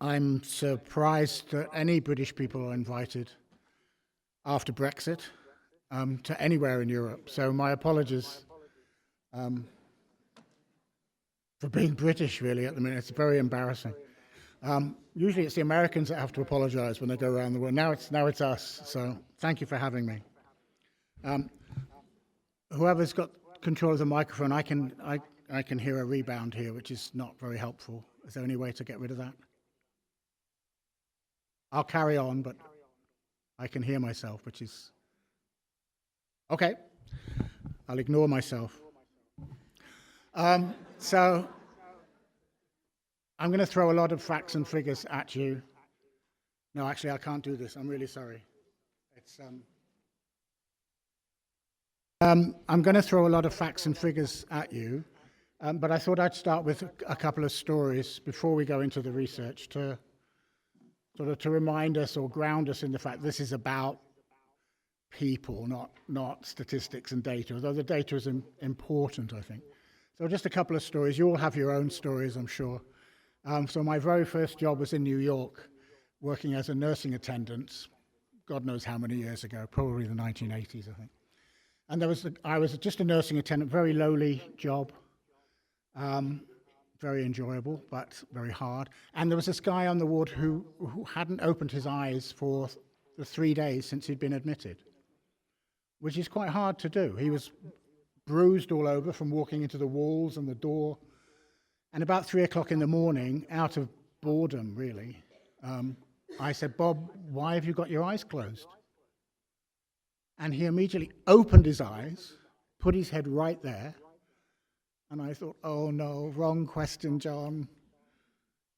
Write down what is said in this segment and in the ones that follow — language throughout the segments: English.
I'm surprised that any British people are invited after Brexit to anywhere in Europe. So my apologies for being British, really, at the minute. It's very embarrassing. Usually it's the Americans that have to apologize when they go around the world. Now it's us, so thank you for having me. Whoever's got control of the microphone, I can hear a rebound here, which is not very helpful. Is there any way to get rid of that? I'll carry on, but I can hear myself, which is... Okay, I'll ignore myself. So I'm going to throw a lot of facts and figures at you. No, actually, I can't do this. I'm really sorry. I'm going to throw a lot of facts and figures at you, but I thought I'd start with a couple of stories before we go into the research to sort of to remind us or ground us in the fact this is about people, not statistics and data, although the data is important, I think. So just a couple of stories. You all have your own stories, I'm sure. So my very first job was in New York, working as a nursing attendant, God knows how many years ago, probably the 1980s, I think. And I was just a nursing attendant, very lowly job, very enjoyable, but very hard. And there was this guy on the ward who hadn't opened his eyes for the 3 days since he'd been admitted, which is quite hard to do. He was bruised all over from walking into the walls and the door. And about 3 o'clock in the morning, out of boredom, really, I said, "Bob, why have you got your eyes closed?" And he immediately opened his eyes, put his head right there, and I thought, oh no, wrong question, John.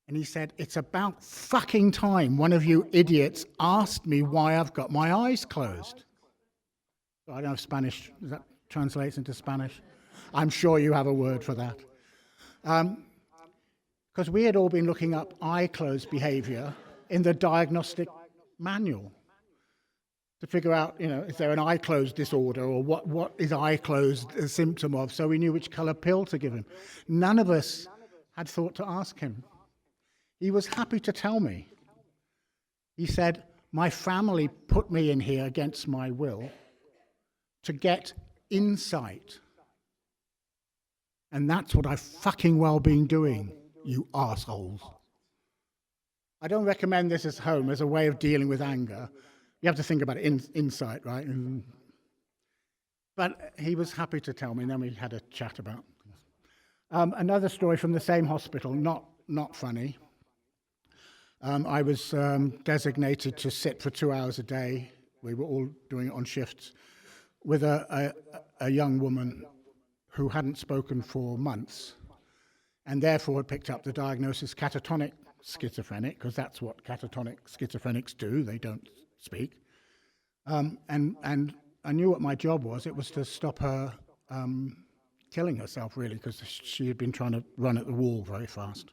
And he said, "It's about fucking time one of you idiots asked me why I've got my eyes closed." So I don't know if Spanish, does that translate into Spanish? I'm sure you have a word for that. Because we had all been looking up eye closed behavior in the diagnostic manual to figure out, is there an eye closed disorder, or what is eye closed a symptom of, so we knew which color pill to give him. None of us had thought to ask him. He was happy to tell me. He said, "My family put me in here against my will to get insight. And that's what I've fucking well been doing, you assholes." I don't recommend this at home as a way of dealing with anger. You have to think about it, insight, right? But he was happy to tell me, and then we had a chat about this. Another story from the same hospital, not funny. I was designated to sit for 2 hours a day. We were all doing it on shifts with a young woman who hadn't spoken for months and therefore had picked up the diagnosis catatonic schizophrenic, because that's what catatonic schizophrenics do, they don't speak. And I knew what my job was. It was to stop her killing herself, really, because she had been trying to run at the wall very fast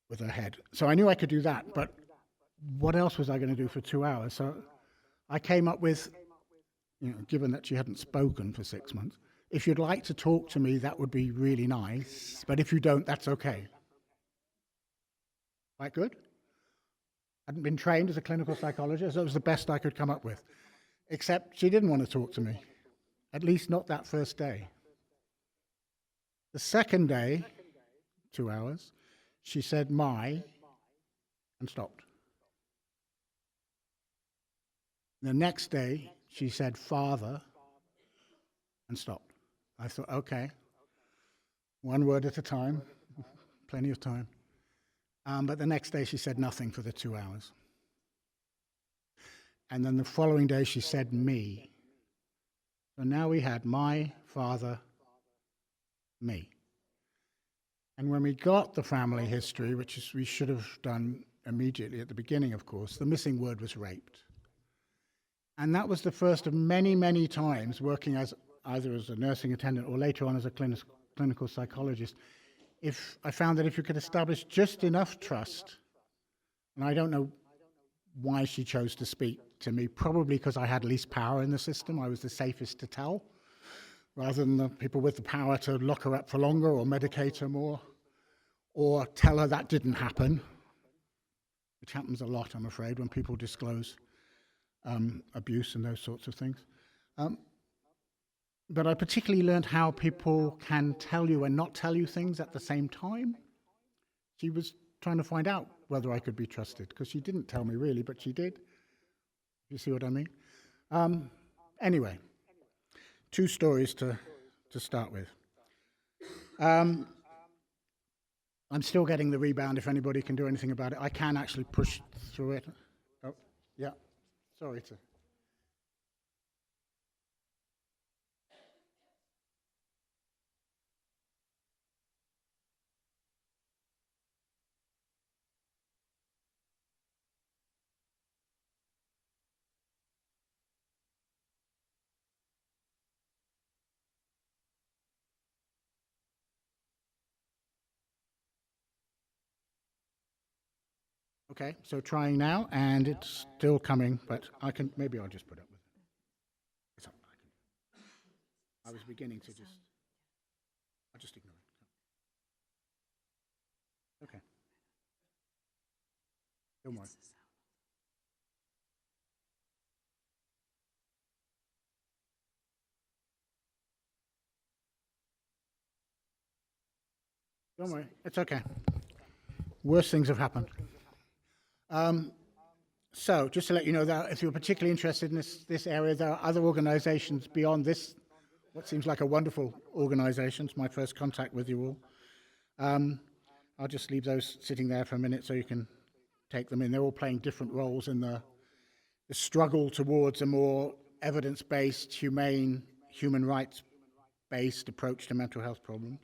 with her head. So I knew I could do that, but what else was I going to do for 2 hours? So I came up with, given that she hadn't spoken for 6 months, if you'd like to talk to me, that would be really nice, but if you don't, that's okay. Quite good. Hadn't been trained as a clinical psychologist, so it was the best I could come up with. Except she didn't want to talk to me, at least not that first day. The second day, 2 hours, she said "my" and stopped. The next day, she said "father" and stopped. I thought, okay, one word at a time, plenty of time. But the next day she said nothing for the 2 hours. And then the following day she said me. So now we had my, father, me. And when we got the family history, which is we should have done immediately at the beginning, of course, the missing word was raped. And that was the first of many, many times working as either as a nursing attendant or later on as a clinical psychologist. If I found that if you could establish just enough trust, and I don't know why she chose to speak to me, probably because I had least power in the system. I was the safest to tell, rather than the people with the power to lock her up for longer or medicate her more, or tell her that didn't happen, which happens a lot, I'm afraid, when people disclose abuse and those sorts of things. But I particularly learned how people can tell you and not tell you things at the same time. She was trying to find out whether I could be trusted, because she didn't tell me really, but she did. You see what I mean? Anyway, 2 stories to start with. I'm still getting the rebound if anybody can do anything about it. I can actually push through it. Oh, yeah, sorry to... Okay, so trying now, and it's still coming, but maybe I'll just put up with it. It's up, I was beginning to I'll just ignore it. Okay. Don't worry. Don't worry, it's okay. Worse things have happened. So, just to let you know that if you're particularly interested in this area, there are other organizations beyond this, what seems like a wonderful organization. It's my first contact with you all. I'll just leave those sitting there for a minute so you can take them in. They're all playing different roles in the struggle towards a more evidence-based, humane, human rights-based approach to mental health problems.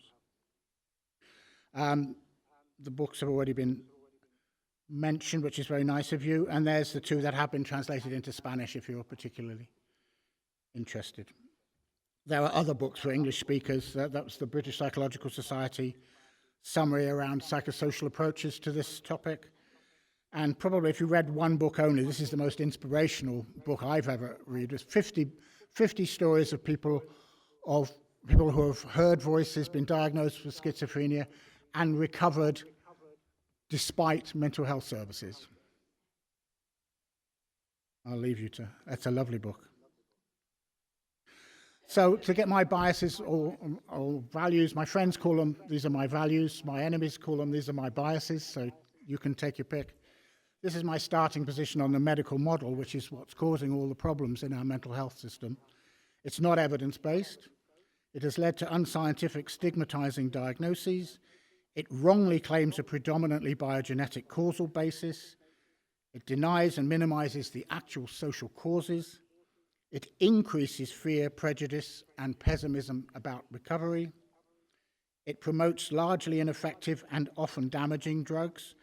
The books have already been mentioned, which is very nice of you, and there's the 2 that have been translated into Spanish if you're particularly interested. There are other books for English speakers. That was the British Psychological Society summary around psychosocial approaches to this topic. And probably if you read one book only, this is the most inspirational book I've ever read. It's 50 stories of people who have heard voices, been diagnosed with schizophrenia, and recovered despite mental health services. I'll leave you to, that's a lovely book. So to get my biases or values, my friends call them, these are my values, my enemies call them, these are my biases, so you can take your pick. This is my starting position on the medical model, which is what's causing all the problems in our mental health system. It's not evidence-based. It has led to unscientific, stigmatizing diagnoses. It wrongly claims a predominantly biogenetic causal basis. It denies and minimizes the actual social causes. It increases fear, prejudice, and pessimism about recovery. It promotes largely ineffective and often damaging drugs.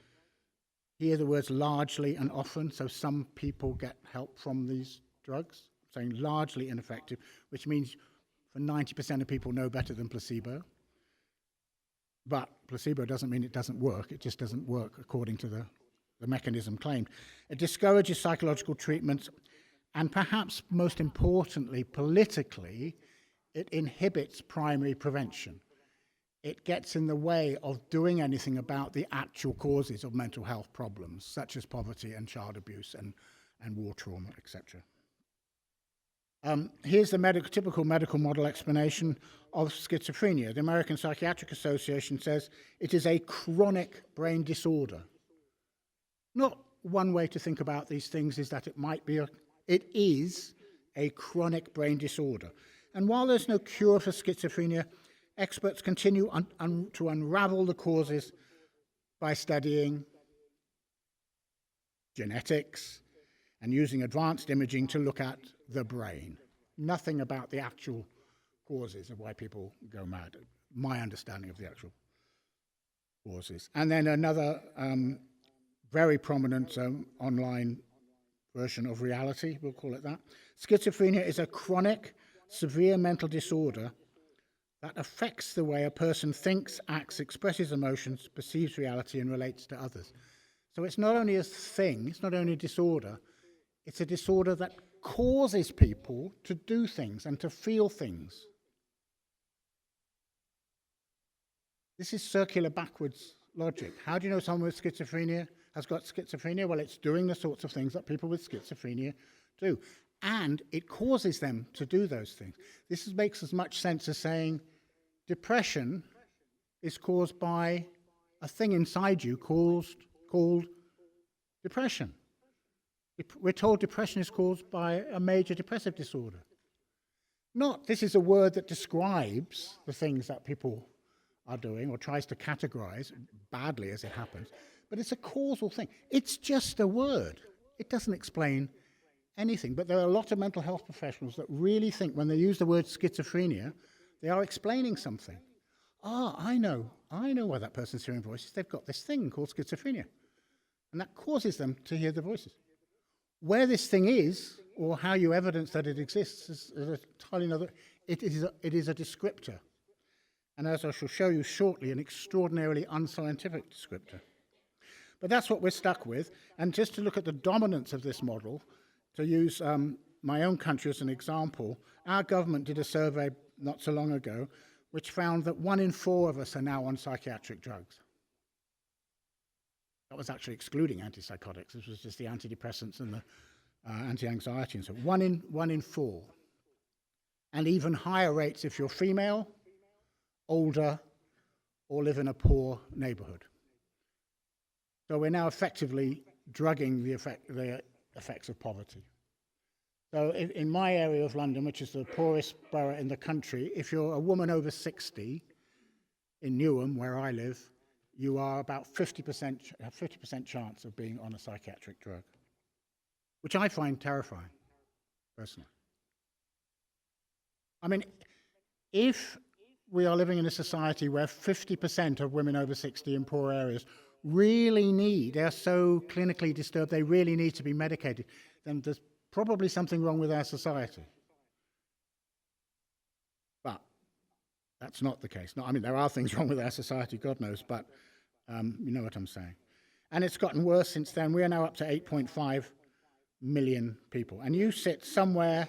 Here the words largely and often, so some people get help from these drugs. I'm saying largely ineffective, which means for 90% of people no better than placebo. But placebo doesn't mean it doesn't work. It just doesn't work according to the mechanism claimed. It discourages psychological treatments, and perhaps most importantly, politically, it inhibits primary prevention. It gets in the way of doing anything about the actual causes of mental health problems, such as poverty and child abuse and war trauma, etc. Here's the typical medical model explanation of schizophrenia. The American Psychiatric Association says it is a chronic brain disorder. Not one way to think about these things is that it is a chronic brain disorder. And while there's no cure for schizophrenia, experts continue to unravel the causes by studying genetics and using advanced imaging to look at the brain. Nothing about the actual causes of why people go mad, my understanding of the actual causes. And then another very prominent online version of reality, we'll call it that. Schizophrenia is a chronic, severe mental disorder that affects the way a person thinks, acts, expresses emotions, perceives reality, and relates to others. So it's not only a thing, it's not only a disorder, it's a disorder that causes people to do things and to feel things. This is circular backwards logic. How do you know someone with schizophrenia has got schizophrenia? Well, it's doing the sorts of things that people with schizophrenia do. And it causes them to do those things. This makes as much sense as saying depression is caused by a thing inside you called depression. We're told depression is caused by a major depressive disorder. Not this is a word that describes the things that people are doing or tries to categorize badly as it happens, but it's a causal thing. It's just a word. It doesn't explain anything, but there are a lot of mental health professionals that really think when they use the word schizophrenia, they are explaining something. I know why that person's hearing voices. They've got this thing called schizophrenia, and that causes them to hear the voices. Where this thing is, or how you evidence that it exists, is entirely another. It is a descriptor. And as I shall show you shortly, an extraordinarily unscientific descriptor. But that's what we're stuck with. And just to look at the dominance of this model, to use my own country as an example, our government did a survey not so long ago, which found that 1 in 4 of us are now on psychiatric drugs. That was actually excluding antipsychotics. This was just the antidepressants and the anti-anxiety and so on. 1 in 4. And even higher rates if you're female, older, or live in a poor neighborhood. So we're now effectively drugging the effects of poverty. So in my area of London, which is the poorest borough in the country, if you're a woman over 60 in Newham, where I live, you are about 50% chance of being on a psychiatric drug, which I find terrifying, personally. I mean, if we are living in a society where 50% of women over 60 in poor areas they're so clinically disturbed, they really need to be medicated, then there's probably something wrong with our society. But that's not the case. No, I mean, there are things wrong with our society, God knows, but you know what I'm saying. And it's gotten worse since then. We are now up to 8.5 million people. And you sit somewhere,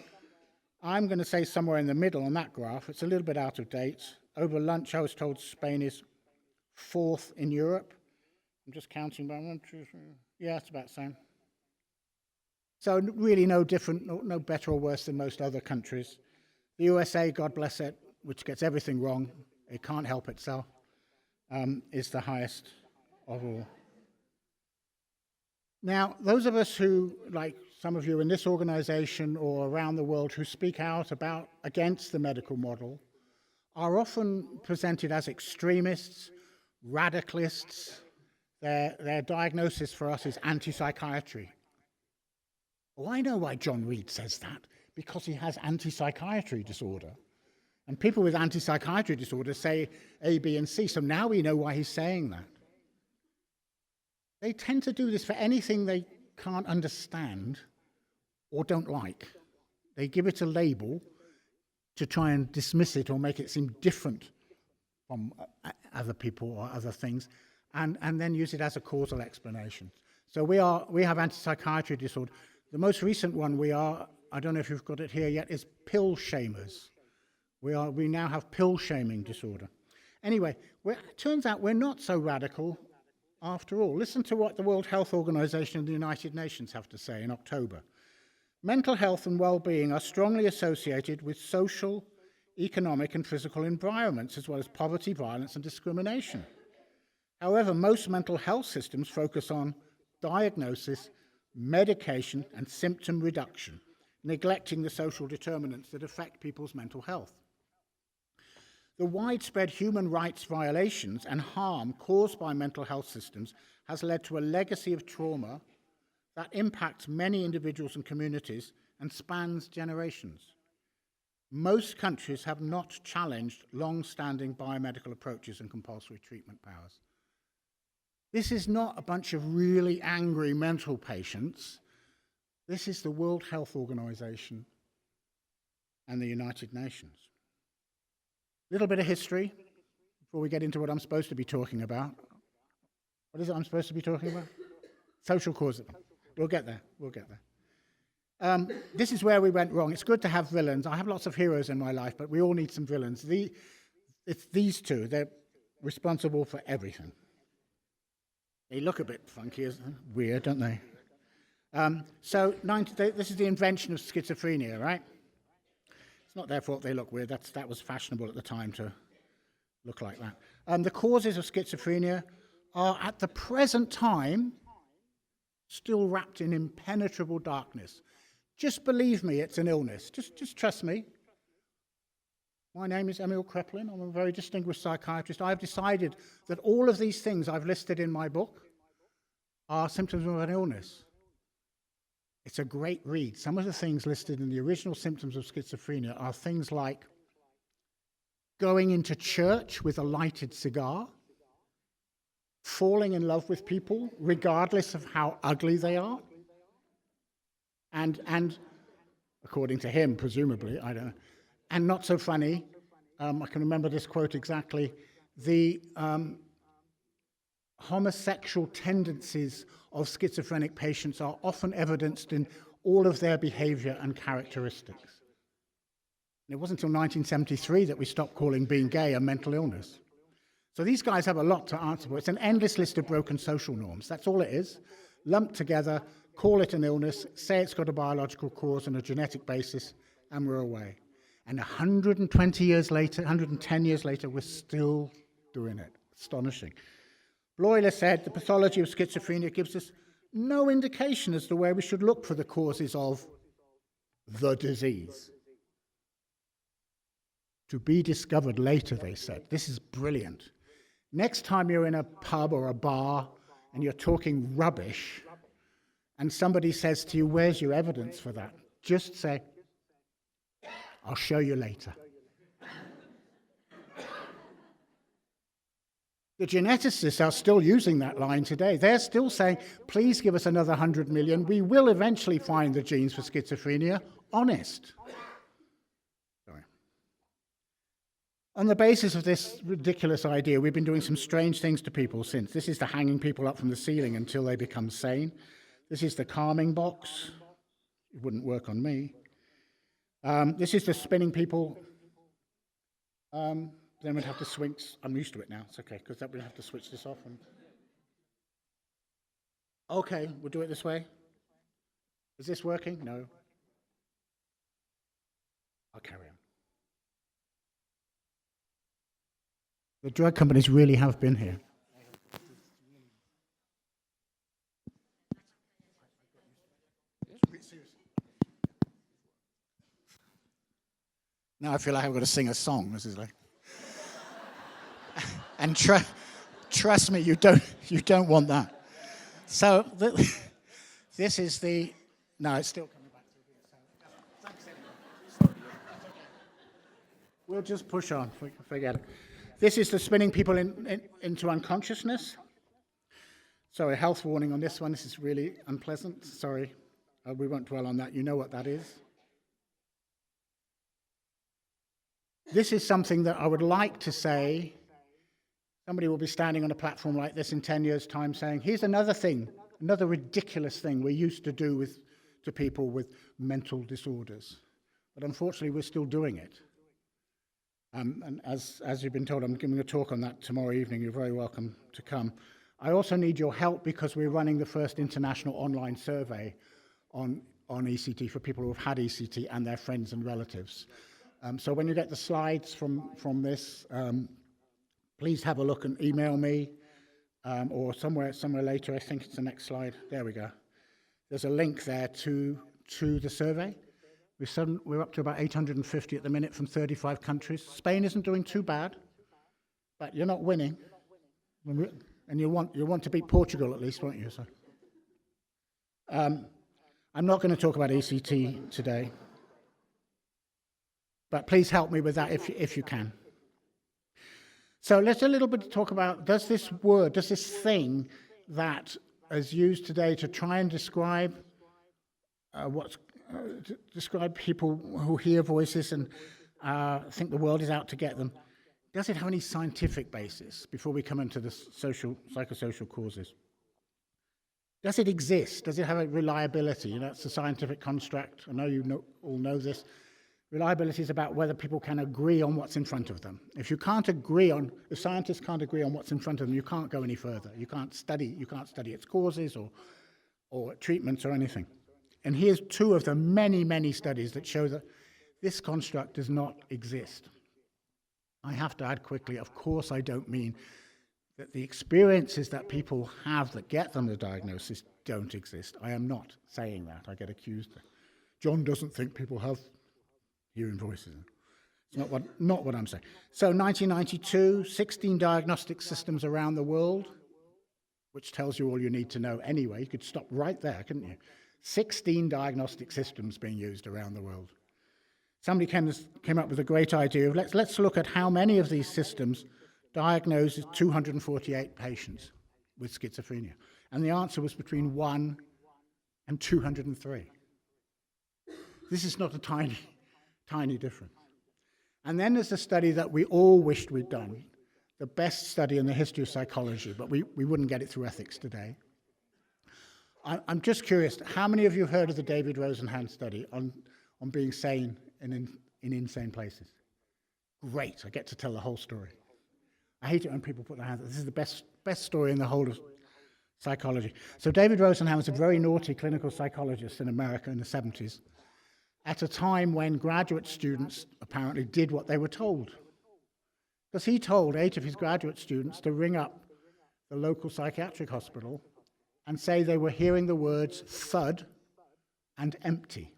I'm going to say somewhere in the middle on that graph. It's a little bit out of date. Over lunch, I was told Spain is 4th in Europe. I'm just counting by 1, 2, 3. Yeah, it's about the same. So really no different, no better or worse than most other countries. The USA, God bless it, which gets everything wrong, it can't help itself, is the highest of all. Now, those of us who, like some of you in this organization or around the world, who speak out against the medical model, are often presented as extremists, radicalists. Their diagnosis for us is anti-psychiatry. Well, I know why John Reed says that, because he has anti-psychiatry disorder. And people with anti-psychiatry disorder say A, B, and C, so now we know why he's saying that. They tend to do this for anything they can't understand or don't like. They give it a label to try and dismiss it or make it seem different from other people or other things, and then use it as a causal explanation. So we have anti-psychiatry disorder. The most recent one I don't know if you've got it here yet, is pill shamers. We now have pill shaming disorder. Anyway, it turns out we're not so radical after all. Listen to what the World Health Organization and the United Nations have to say in October. Mental health and well-being are strongly associated with social, economic, and physical environments, as well as poverty, violence, and discrimination. However, most mental health systems focus on diagnosis, medication, and symptom reduction. neglecting the social determinants that affect people's mental health. The widespread human rights violations and harm caused by mental health systems has led to a legacy of trauma that impacts many individuals and communities and spans generations. Most countries have not challenged long-standing biomedical approaches and compulsory treatment powers. This is not a bunch of really angry mental patients. This is the World Health Organization and the United Nations. A little bit of history before we get into what I'm supposed to be talking about. What is it I'm supposed to be talking about? Social causes. We'll get there. We'll get there. This is where we went wrong. It's good to have villains. I have lots of heroes in my life, but we all need some villains. It's these two. They're responsible for everything. They look a bit funky, weird, don't they? This is the invention of schizophrenia, right? It's not their fault they look weird. That was fashionable at the time to look like that. The causes of schizophrenia are, at the present time, still wrapped in impenetrable darkness. Just believe me, it's an illness. Just trust me. My name is Emil Kreplin. I'm a very distinguished psychiatrist. I've decided that all of these things I've listed in my book are symptoms of an illness. It's a great read. Some of the things listed in the original symptoms of schizophrenia are things like going into church with a lighted cigar, falling in love with people regardless of how ugly they are, and according to him, presumably, I don't know, and not so funny, I can remember this quote exactly, the homosexual tendencies of schizophrenic patients are often evidenced in all of their behavior and characteristics. And it wasn't until 1973 that we stopped calling being gay a mental illness. So these guys have a lot to answer for. It's an endless list of broken social norms. That's all it is. Lumped together, call it an illness, say it's got a biological cause and a genetic basis, and we're away. And 120 years later, 110 years later, we're still doing it. Astonishing. Bloiler said the pathology of schizophrenia gives us no indication as to where we should look for the causes of the disease. To be discovered later, they said. This is brilliant. Next time you're in a pub or a bar and you're talking rubbish and somebody says to you, where's your evidence for that? Just say, I'll show you later. The geneticists are still using that line today. They're still saying, please give us another 100 million. We will eventually find the genes for schizophrenia. Honest. Sorry. On the basis of this ridiculous idea, we've been doing some strange things to people since. This is the hanging people up from the ceiling until they become sane. This is the calming box. It wouldn't work on me. This is the spinning people. Then we'd have to switch. I'm used to it now. It's okay, because then we'd have to switch this off. Okay, we'll do it this way. Is this working? No. I'll carry on. The drug companies really have been here. Now I feel like I've got to sing a song. This is like, and trust me, you don't want that. So this is the. No, it's still coming back to me. Thanks anyway. We'll just push on. Forget it. This is the spinning people into unconsciousness. Sorry, health warning on this one. This is really unpleasant. Sorry, we won't dwell on that. You know what that is. This is something that I would like to say. Somebody will be standing on a platform like this in 10 years' time saying, here's another thing, another ridiculous thing we used to do to people with mental disorders. But unfortunately, we're still doing it. And as you've been told, I'm giving a talk on that tomorrow evening. You're very welcome to come. I also need your help because we're running the first international online survey on ECT for people who have had ECT and their friends and relatives. So when you get the slides from this, please have a look and email me, or somewhere later. I think it's the next slide. There we go. There's a link there to the survey. We're up to about 850 at the minute from 35 countries. Spain isn't doing too bad, but you're not winning. And you'll want to beat Portugal at least, won't you? So, I'm not going to talk about ECT today, but please help me with that if you can. So let's a little bit talk about, does this thing that is used today to try and describe describe people who hear voices and think the world is out to get them, does it have any scientific basis before we come into the psychosocial causes? Does it exist? Does it have a reliability? You know, it's a scientific construct. I know you all know this. Reliability is about whether people can agree on what's in front of them. If scientists can't agree on what's in front of them, you can't go any further. You can't study its causes or treatments or anything. And here's two of the many, many studies that show that this construct does not exist. I have to add quickly, of course I don't mean that the experiences that people have that get them the diagnosis don't exist. I am not saying that. I get accused. John doesn't think people have hearing voices. It's not what I'm saying. So 1992, 16 diagnostic systems around the world, which tells you all you need to know anyway. You could stop right there, couldn't you? 16 diagnostic systems being used around the world. Somebody came up with a great idea of let's look at how many of these systems diagnose 248 patients with schizophrenia. And the answer was between 1 and 203. This is not a tiny difference. And then there's a study that we all wished we'd done, the best study in the history of psychology, but we wouldn't get it through ethics today. I'm just curious, how many of you have heard of the David Rosenhan study on being sane in insane places? Great, I get to tell the whole story. I hate it when people put their hands up. This is the best story in the whole of psychology. So David Rosenhan was a very naughty clinical psychologist in America in the 70s, at a time when graduate students apparently did what they were told. Because he told 8 of his graduate students to ring up the local psychiatric hospital and say they were hearing the words thud and empty.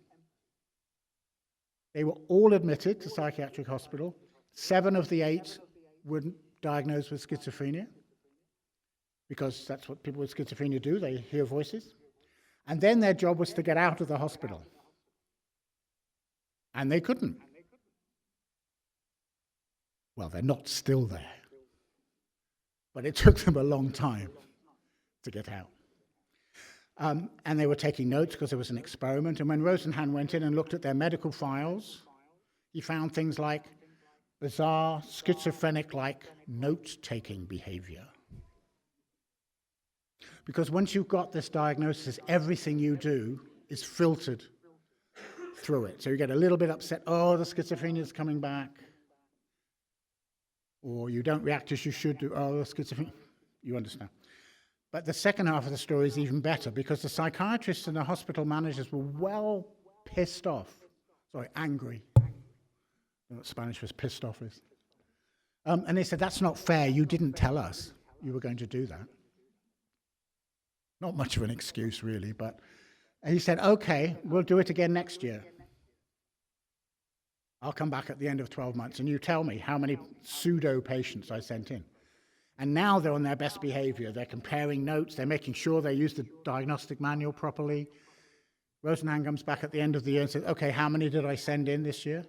They were all admitted to psychiatric hospital. 7 of the 8 were diagnosed with schizophrenia, because that's what people with schizophrenia do, they hear voices. And then their job was to get out of the hospital. And they couldn't. Well, they're not still there. But it took them a long time to get out. And they were taking notes because it was an experiment. And when Rosenhan went in and looked at their medical files, he found things like bizarre, schizophrenic-like note-taking behavior. Because once you've got this diagnosis, everything you do is filtered through it. So you get a little bit upset, oh, the schizophrenia is coming back. Or you don't react as you should do, oh, the schizophrenia. You understand. But the second half of the story is even better, because the psychiatrists and the hospital managers were well pissed off. Sorry, angry. I don't know what Spanish was pissed off is. And they said, that's not fair. You didn't tell us you were going to do that. Not much of an excuse, really, but he said, okay, we'll do it again next year. I'll come back at the end of 12 months, and you tell me how many pseudo patients I sent in. And now they're on their best behavior. They're comparing notes. They're making sure they use the diagnostic manual properly. Rosenhan comes back at the end of the year and says, okay, how many did I send in this year?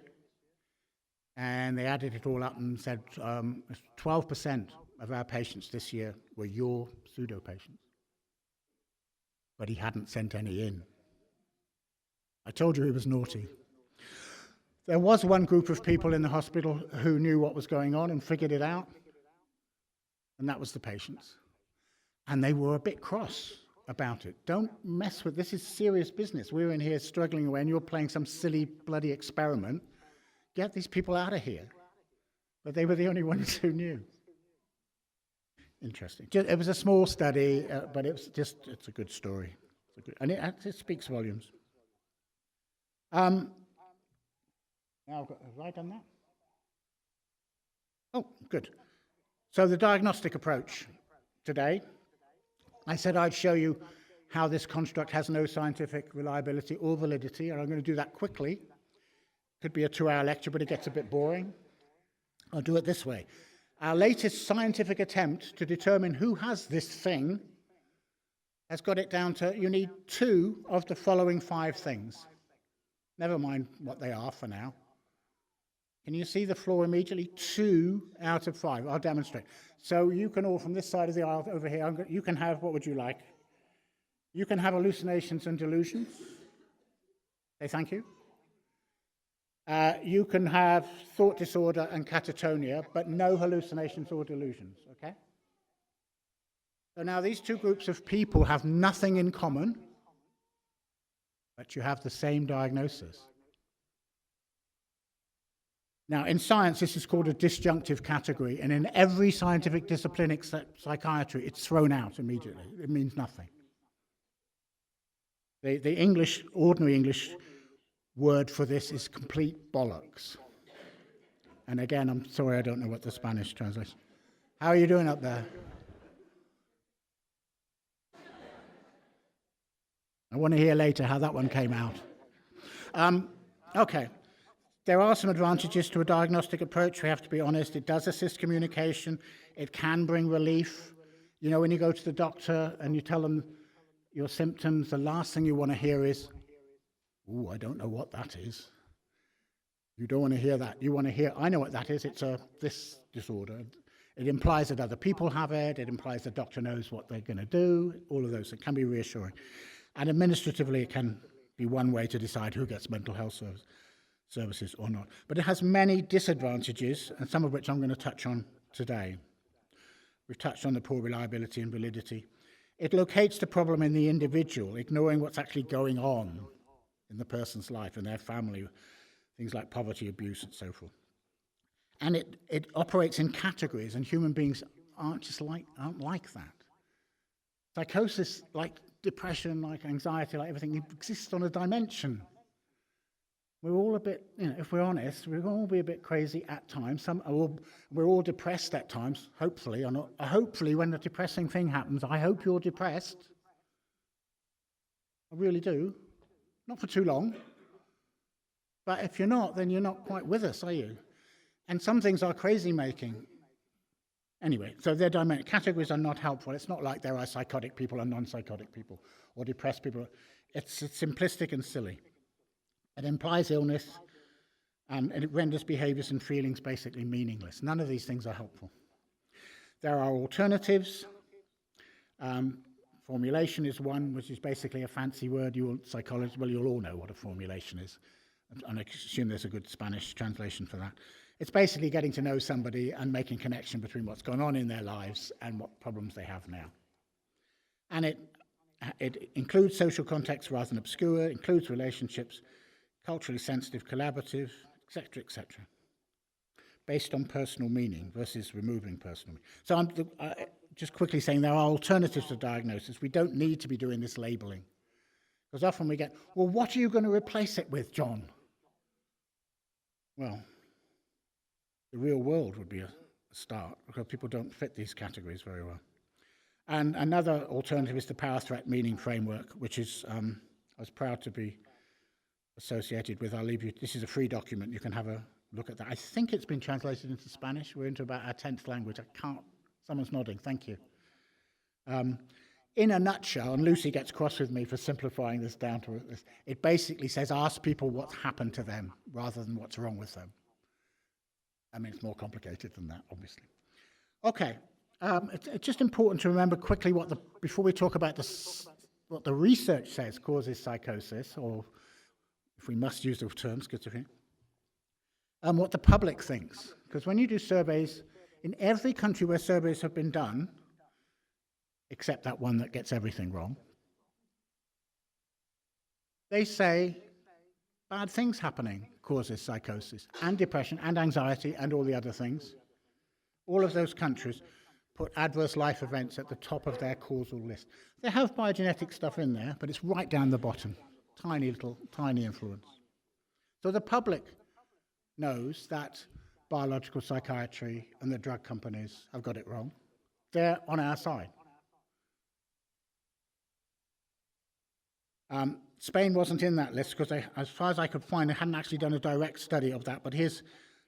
And they added it all up and said 12% of our patients this year were your pseudo patients. But he hadn't sent any in. I told you he was naughty. There was one group of people in the hospital who knew what was going on and figured it out, and that was the patients. And they were a bit cross about it. Don't mess with this. Is serious business. We're in here struggling away, and you're playing some silly bloody experiment. Get these people out of here. But they were the only ones who knew. Interesting. It was a small study, but it's a good story. And it speaks volumes. Now, have I done that? Oh, good. So the diagnostic approach today, I said I'd show you how this construct has no scientific reliability or validity, and I'm going to do that quickly Could be a 2-hour lecture, but it gets a bit boring. I'll do it this way. Our latest scientific attempt to determine who has this thing has got it down to you need 2 of the following 5 things. Never mind what they are for now. Can you see the floor immediately? 2 out of 5. I'll demonstrate. So you can all, from this side of the aisle over here, you can have, what would you like? You can have hallucinations and delusions. Say thank you. You can have thought disorder and catatonia, but no hallucinations or delusions, okay? So now these 2 groups of people have nothing in common, but you have the same diagnosis. Now, in science, this is called a disjunctive category, and in every scientific discipline except psychiatry, it's thrown out immediately. It means nothing. The English, ordinary English word for this is complete bollocks. And again, I'm sorry, I don't know what the Spanish translation. How are you doing up there? I want to hear later how that one came out. Okay. There are some advantages to a diagnostic approach, we have to be honest. It does assist communication. It can bring relief. You know, when you go to the doctor and you tell them your symptoms, the last thing you want to hear is, "Ooh, I don't know what that is." You don't want to hear that. You want to hear, "I know what that is. It's this disorder." It implies that other people have it. It implies the doctor knows what they're going to do. All of those. It can be reassuring. And administratively, it can be one way to decide who gets mental health services or not. But it has many disadvantages, and some of which I'm going to touch on today. We've touched on the poor reliability and validity. It locates the problem in the individual, ignoring what's actually going on in the person's life and their family, things like poverty, abuse, and so forth. And it operates in categories, and human beings aren't like that. Psychosis, like depression, like anxiety, like everything, exists on a dimension. We're all a bit, if we're honest, we'll all be a bit crazy at times. We're all depressed at times, hopefully. Hopefully, when the depressing thing happens, I hope you're depressed. I really do. Not for too long. But if you're not, then you're not quite with us, are you? And some things are crazy-making. Anyway, so their categories are not helpful. It's not like there are psychotic people and non-psychotic people, or depressed people. It's simplistic and silly. It implies illness, and it renders behaviors and feelings basically meaningless. None of these things are helpful. There are alternatives. Formulation is one, which is basically a fancy word. You'll all know what a formulation is. And I assume there's a good Spanish translation for that. It's basically getting to know somebody and making connection between what's gone on in their lives and what problems they have now. And it includes social context rather than obscure, includes relationships, culturally sensitive, collaborative, etc., etc., based on personal meaning versus removing personal meaning. So I'm just quickly saying there are alternatives to diagnosis. We don't need to be doing this labeling. Because often we get, well, what are you going to replace it with, John? Well, the real world would be a start, because people don't fit these categories very well. And another alternative is the power threat meaning framework, which is, I was proud to be associated with. I'll leave you, this is a free document, you can have a look at that. I think it's been translated into Spanish. We're into about our 10th language. Someone's nodding, thank you. In a nutshell, and Lucy gets cross with me for simplifying this down to this, it basically says ask people what's happened to them rather than what's wrong with them. I mean, it's more complicated than that, obviously. Okay, it's just important to remember quickly before we talk about what the research says causes psychosis, or if we must use the term schizophrenia, what the public thinks. Because when you do surveys, in every country where surveys have been done, except that one that gets everything wrong, they say bad things happening causes psychosis and depression and anxiety and all the other things. All of those countries put adverse life events at the top of their causal list. They have biogenetic stuff in there, but it's right down the bottom. Tiny influence. So the public knows that biological psychiatry and the drug companies have got it wrong. They're on our side. Spain wasn't in that list because, as far as I could find, they hadn't actually done a direct study of that. But here's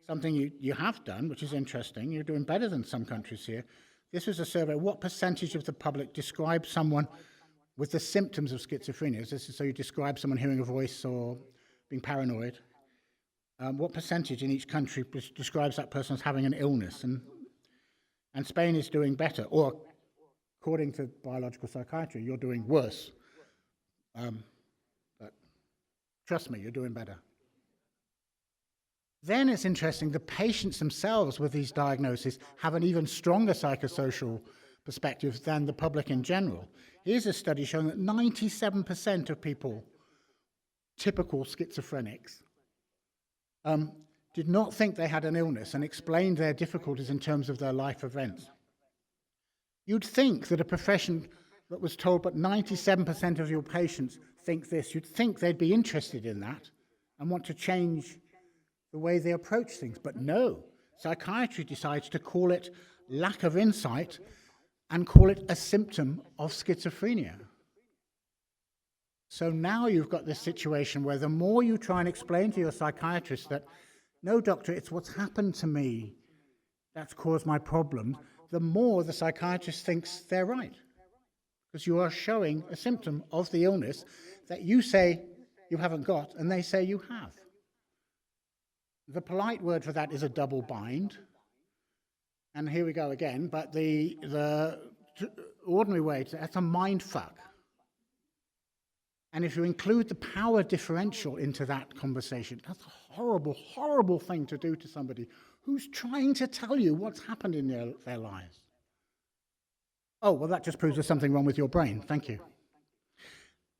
something you have done, which is interesting. You're doing better than some countries here. This was a survey. What percentage of the public describes someone with the symptoms of schizophrenia? This is so you describe someone hearing a voice or being paranoid. What percentage in each country describes that person as having an illness? And Spain is doing better, or according to biological psychiatry, you're doing worse. But trust me, you're doing better. Then it's interesting, the patients themselves with these diagnoses have an even stronger psychosocial perspective than the public in general. Here's a study showing that 97% of people, typical schizophrenics, did not think they had an illness and explained their difficulties in terms of their life events. You'd think that a profession that was told but 97% of your patients think this, you'd think they'd be interested in that and want to change the way they approach things. But no, psychiatry decides to call it lack of insight and call it a symptom of schizophrenia. So now you've got this situation where the more you try and explain to your psychiatrist that, no, doctor, it's what's happened to me that's caused my problem, the more the psychiatrist thinks they're right. Because you are showing a symptom of the illness that you say you haven't got, and they say you have. The polite word for that is a double bind. And here we go again, but the ordinary way, that's a mind fuck. And if you include the power differential into that conversation, that's a horrible, horrible thing to do to somebody who's trying to tell you what's happened in their lives. Oh, well, that just proves there's something wrong with your brain. Thank you.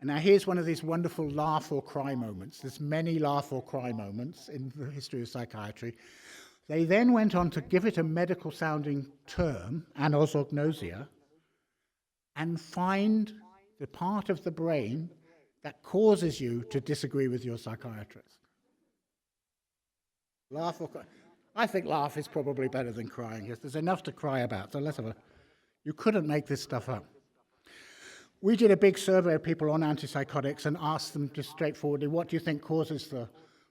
And now here's one of these wonderful laugh or cry moments. There's many laugh or cry moments in the history of psychiatry. They then went on to give it a medical-sounding term, anosognosia, and find the part of the brain that causes you to disagree with your psychiatrist. Laugh or cry. I think laugh is probably better than crying, because there's enough to cry about, so let's have a... You couldn't make this stuff up. We did a big survey of people on antipsychotics and asked them just straightforwardly, what do you think causes the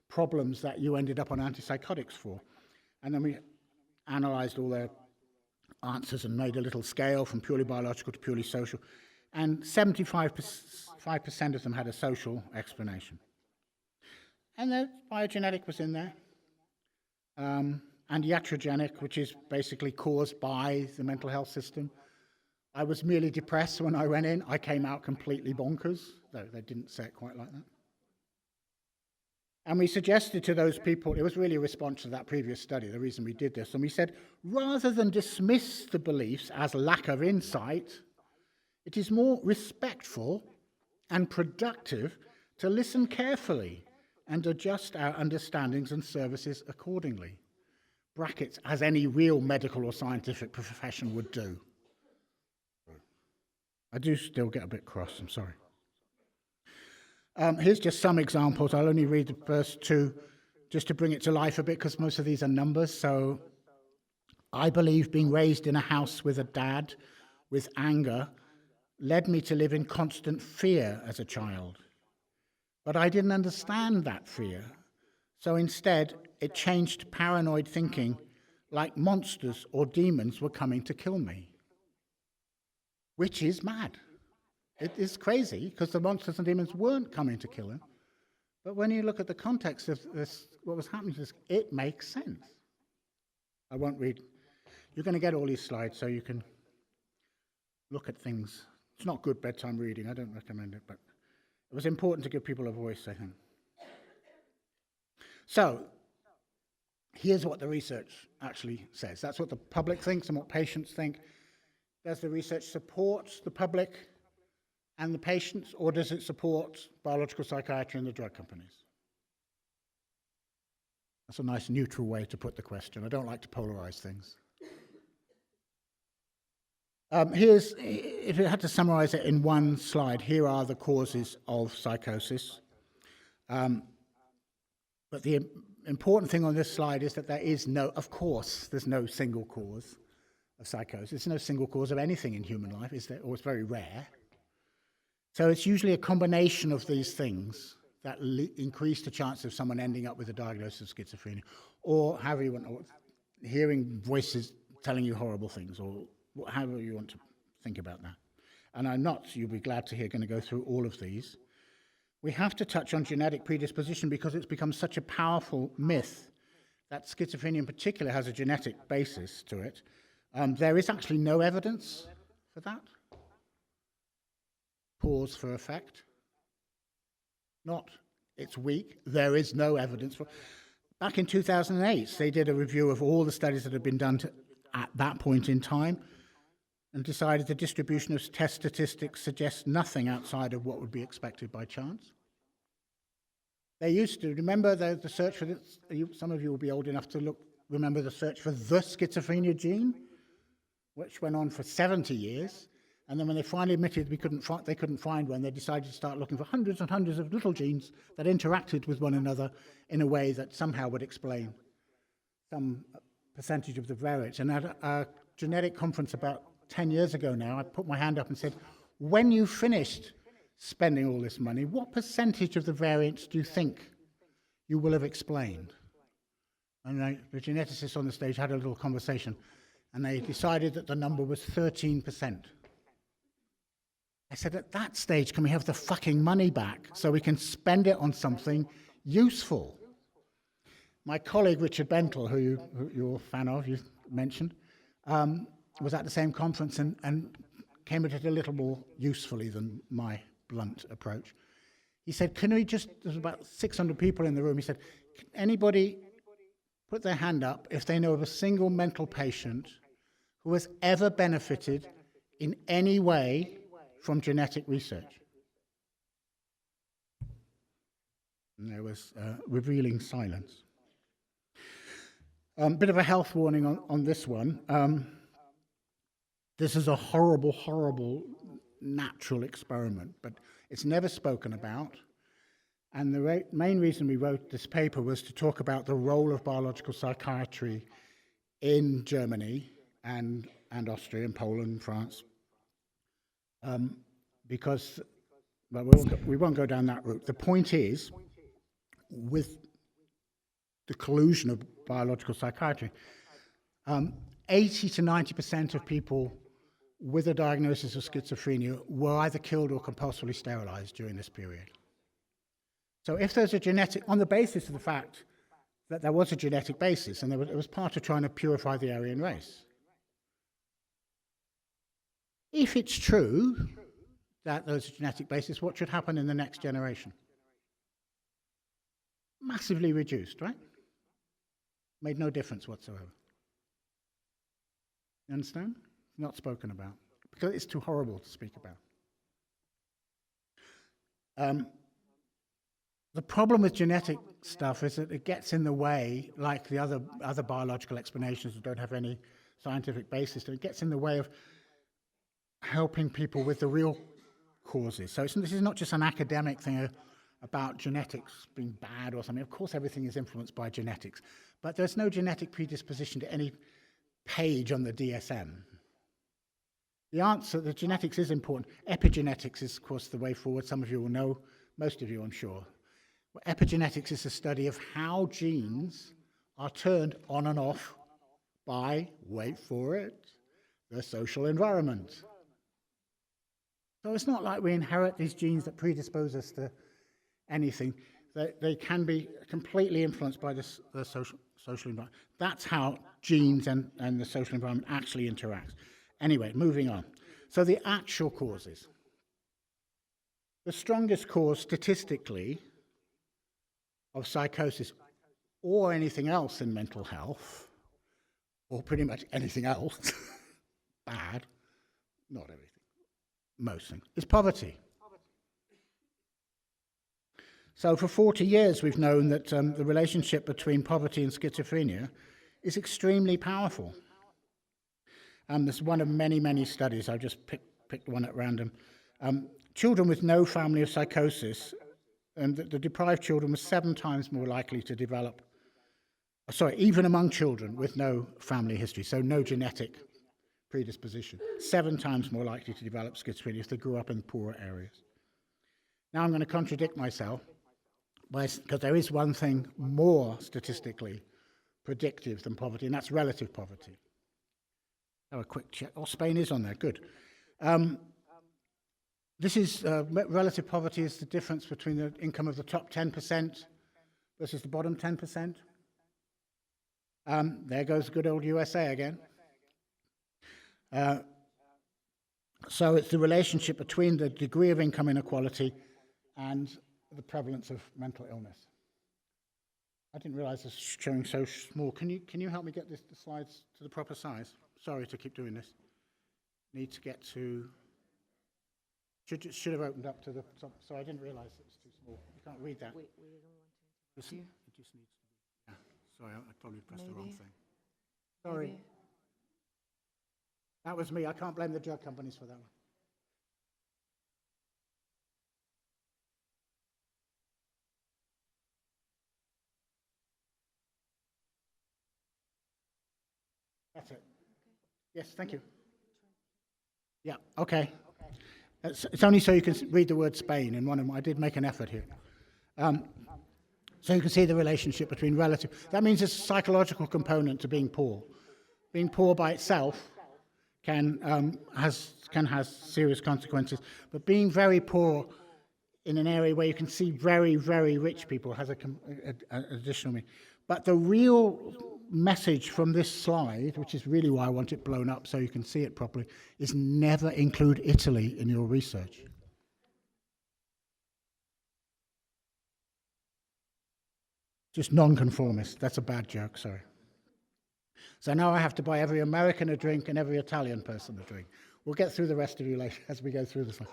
problems that you ended up on antipsychotics for? And then we analyzed all their answers and made a little scale from purely biological to purely social. And 75% of them had a social explanation. And the biogenetic was in there. And iatrogenic, which is basically caused by the mental health system. I was merely depressed when I went in. I came out completely bonkers, though they didn't say it quite like that. And we suggested to those people, it was really a response to that previous study, the reason we did this, and we said, rather than dismiss the beliefs as lack of insight, it is more respectful and productive to listen carefully and adjust our understandings and services accordingly. Brackets, as any real medical or scientific profession would do. I do still get a bit cross, I'm sorry. Here's just some examples. I'll only read the first two just to bring it to life a bit, because most of these are numbers. So, I believe being raised in a house with a dad with anger led me to live in constant fear as a child. But I didn't understand that fear. So instead, it changed to paranoid thinking, like monsters or demons were coming to kill me. Which is mad. It is crazy, because the monsters and demons weren't coming to kill him. But when you look at the context of this, what was happening to this, it makes sense. I won't read. You're going to get all these slides so you can look at things. It's not good bedtime reading, I don't recommend it, but it was important to give people a voice, I think. So, here's what the research actually says. That's what the public thinks and what patients think. Does the research support the public and the patients, or does it support biological psychiatry and the drug companies? That's a nice neutral way to put the question. I don't like to polarize things. If you had to summarize it in one slide, here are the causes of psychosis. But the important thing on this slide is that there is no, of course, there's no single cause of psychosis. There's no single cause of anything in human life, is there? Or it's very rare. So it's usually a combination of these things that increase the chance of someone ending up with a diagnosis of schizophrenia, or however you want, or hearing voices telling you horrible things, or however you want to think about that. And I'm not, you'll be glad to hear, going to go through all of these. We have to touch on genetic predisposition because it's become such a powerful myth that schizophrenia in particular has a genetic basis to it. There is actually no evidence for that. Pause for effect. Not, it's weak, there is no evidence for. Back in 2008, they did a review of all the studies that had been done at that point in time and decided the distribution of test statistics suggests nothing outside of what would be expected by chance. They used to, remember the search for this, some of you will be old enough to remember the search for the schizophrenia gene, which went on for 70 years. And then when they finally admitted they couldn't find one, they decided to start looking for hundreds and hundreds of little genes that interacted with one another in a way that somehow would explain some percentage of the variants. And at a genetic conference about 10 years ago now, I put my hand up and said, when you finished spending all this money, what percentage of the variants do you think you will have explained? And the geneticists on the stage had a little conversation, and they decided that the number was 13%. I said, at that stage, can we have the fucking money back so we can spend it on something useful? My colleague, Richard Bentle, who you're a fan of, you mentioned, was at the same conference and came at it a little more usefully than my blunt approach. He said, there's about 600 people in the room, he said, can anybody put their hand up if they know of a single mental patient who has ever benefited in any way from genetic research? And there was revealing silence. Bit of a health warning on this one. This is a horrible, horrible natural experiment, but it's never spoken about. And the main reason we wrote this paper was to talk about the role of biological psychiatry in Germany and Austria and Poland, France. Because, well, we won't go down that route. The point is, with the collusion of biological psychiatry, 80 to 90% of people with a diagnosis of schizophrenia were either killed or compulsorily sterilized during this period. So if there's a genetic, on the basis of the fact that there was a genetic basis, and it was part of trying to purify the Aryan race. If it's true that there's a genetic basis, what should happen in the next generation? Massively reduced, right? Made no difference whatsoever. You understand? Not spoken about, because it's too horrible to speak about. The problem with genetic stuff is that it gets in the way, like the other biological explanations that don't have any scientific basis, it gets in the way of helping people with the real causes. So this is not just an academic thing about genetics being bad or something. Of course, everything is influenced by genetics, but there's no genetic predisposition to any page on the DSM. The answer, the genetics is important. Epigenetics is, of course, the way forward. Some of you will know, most of you, I'm sure. Well, epigenetics is a study of how genes are turned on and off by, wait for it, the social environment. So it's not like we inherit these genes that predispose us to anything. They can be completely influenced by the social environment. That's how genes and the social environment actually interact. Anyway, moving on. So the actual causes. The strongest cause statistically of psychosis or anything else in mental health, or pretty much anything else, bad, not everything, most things, is poverty. So for 40 years we've known that the relationship between poverty and schizophrenia is extremely powerful. There's one of many, many studies. I just picked one at random. Children with no family of psychosis, and the deprived children were 7 times more likely to develop, even among children with no family history, so no genetic predisposition, 7 times more likely to develop schizophrenia if they grew up in poorer areas. Now I'm going to contradict myself, because there is one thing more statistically predictive than poverty, and that's relative poverty. Have a quick check. Oh, Spain is on there, good. This is, relative poverty is the difference between the income of the top 10% versus the bottom 10%. There goes good old USA again. So it's the relationship between the degree of income inequality and the prevalence of mental illness. I didn't realize this was showing so small. Can you help me get the slides to the proper size? Sorry to keep doing this. Need to get to... Should have opened up to the top. Sorry, I didn't realize it was too small. You can't read that. We don't want to It just needs to be... Yeah, sorry, I probably pressed the wrong thing. Sorry. Maybe. That was me. I can't blame the drug companies for that one. That's it. Yes, thank you. Yeah, okay. It's only so you can read the word Spain in one of them. I did make an effort here. So you can see the relationship between relative. That means there's a psychological component to being poor. Being poor by itself can have serious consequences, but being very poor in an area where you can see very, very rich people has an additional meaning. But the real message from this slide, which is really why I want it blown up so you can see it properly, is never include Italy in your research. Just non-conformist. That's a bad joke, sorry. So now I have to buy every American a drink and every Italian person a drink. We'll get through the rest of you later as we go through this one.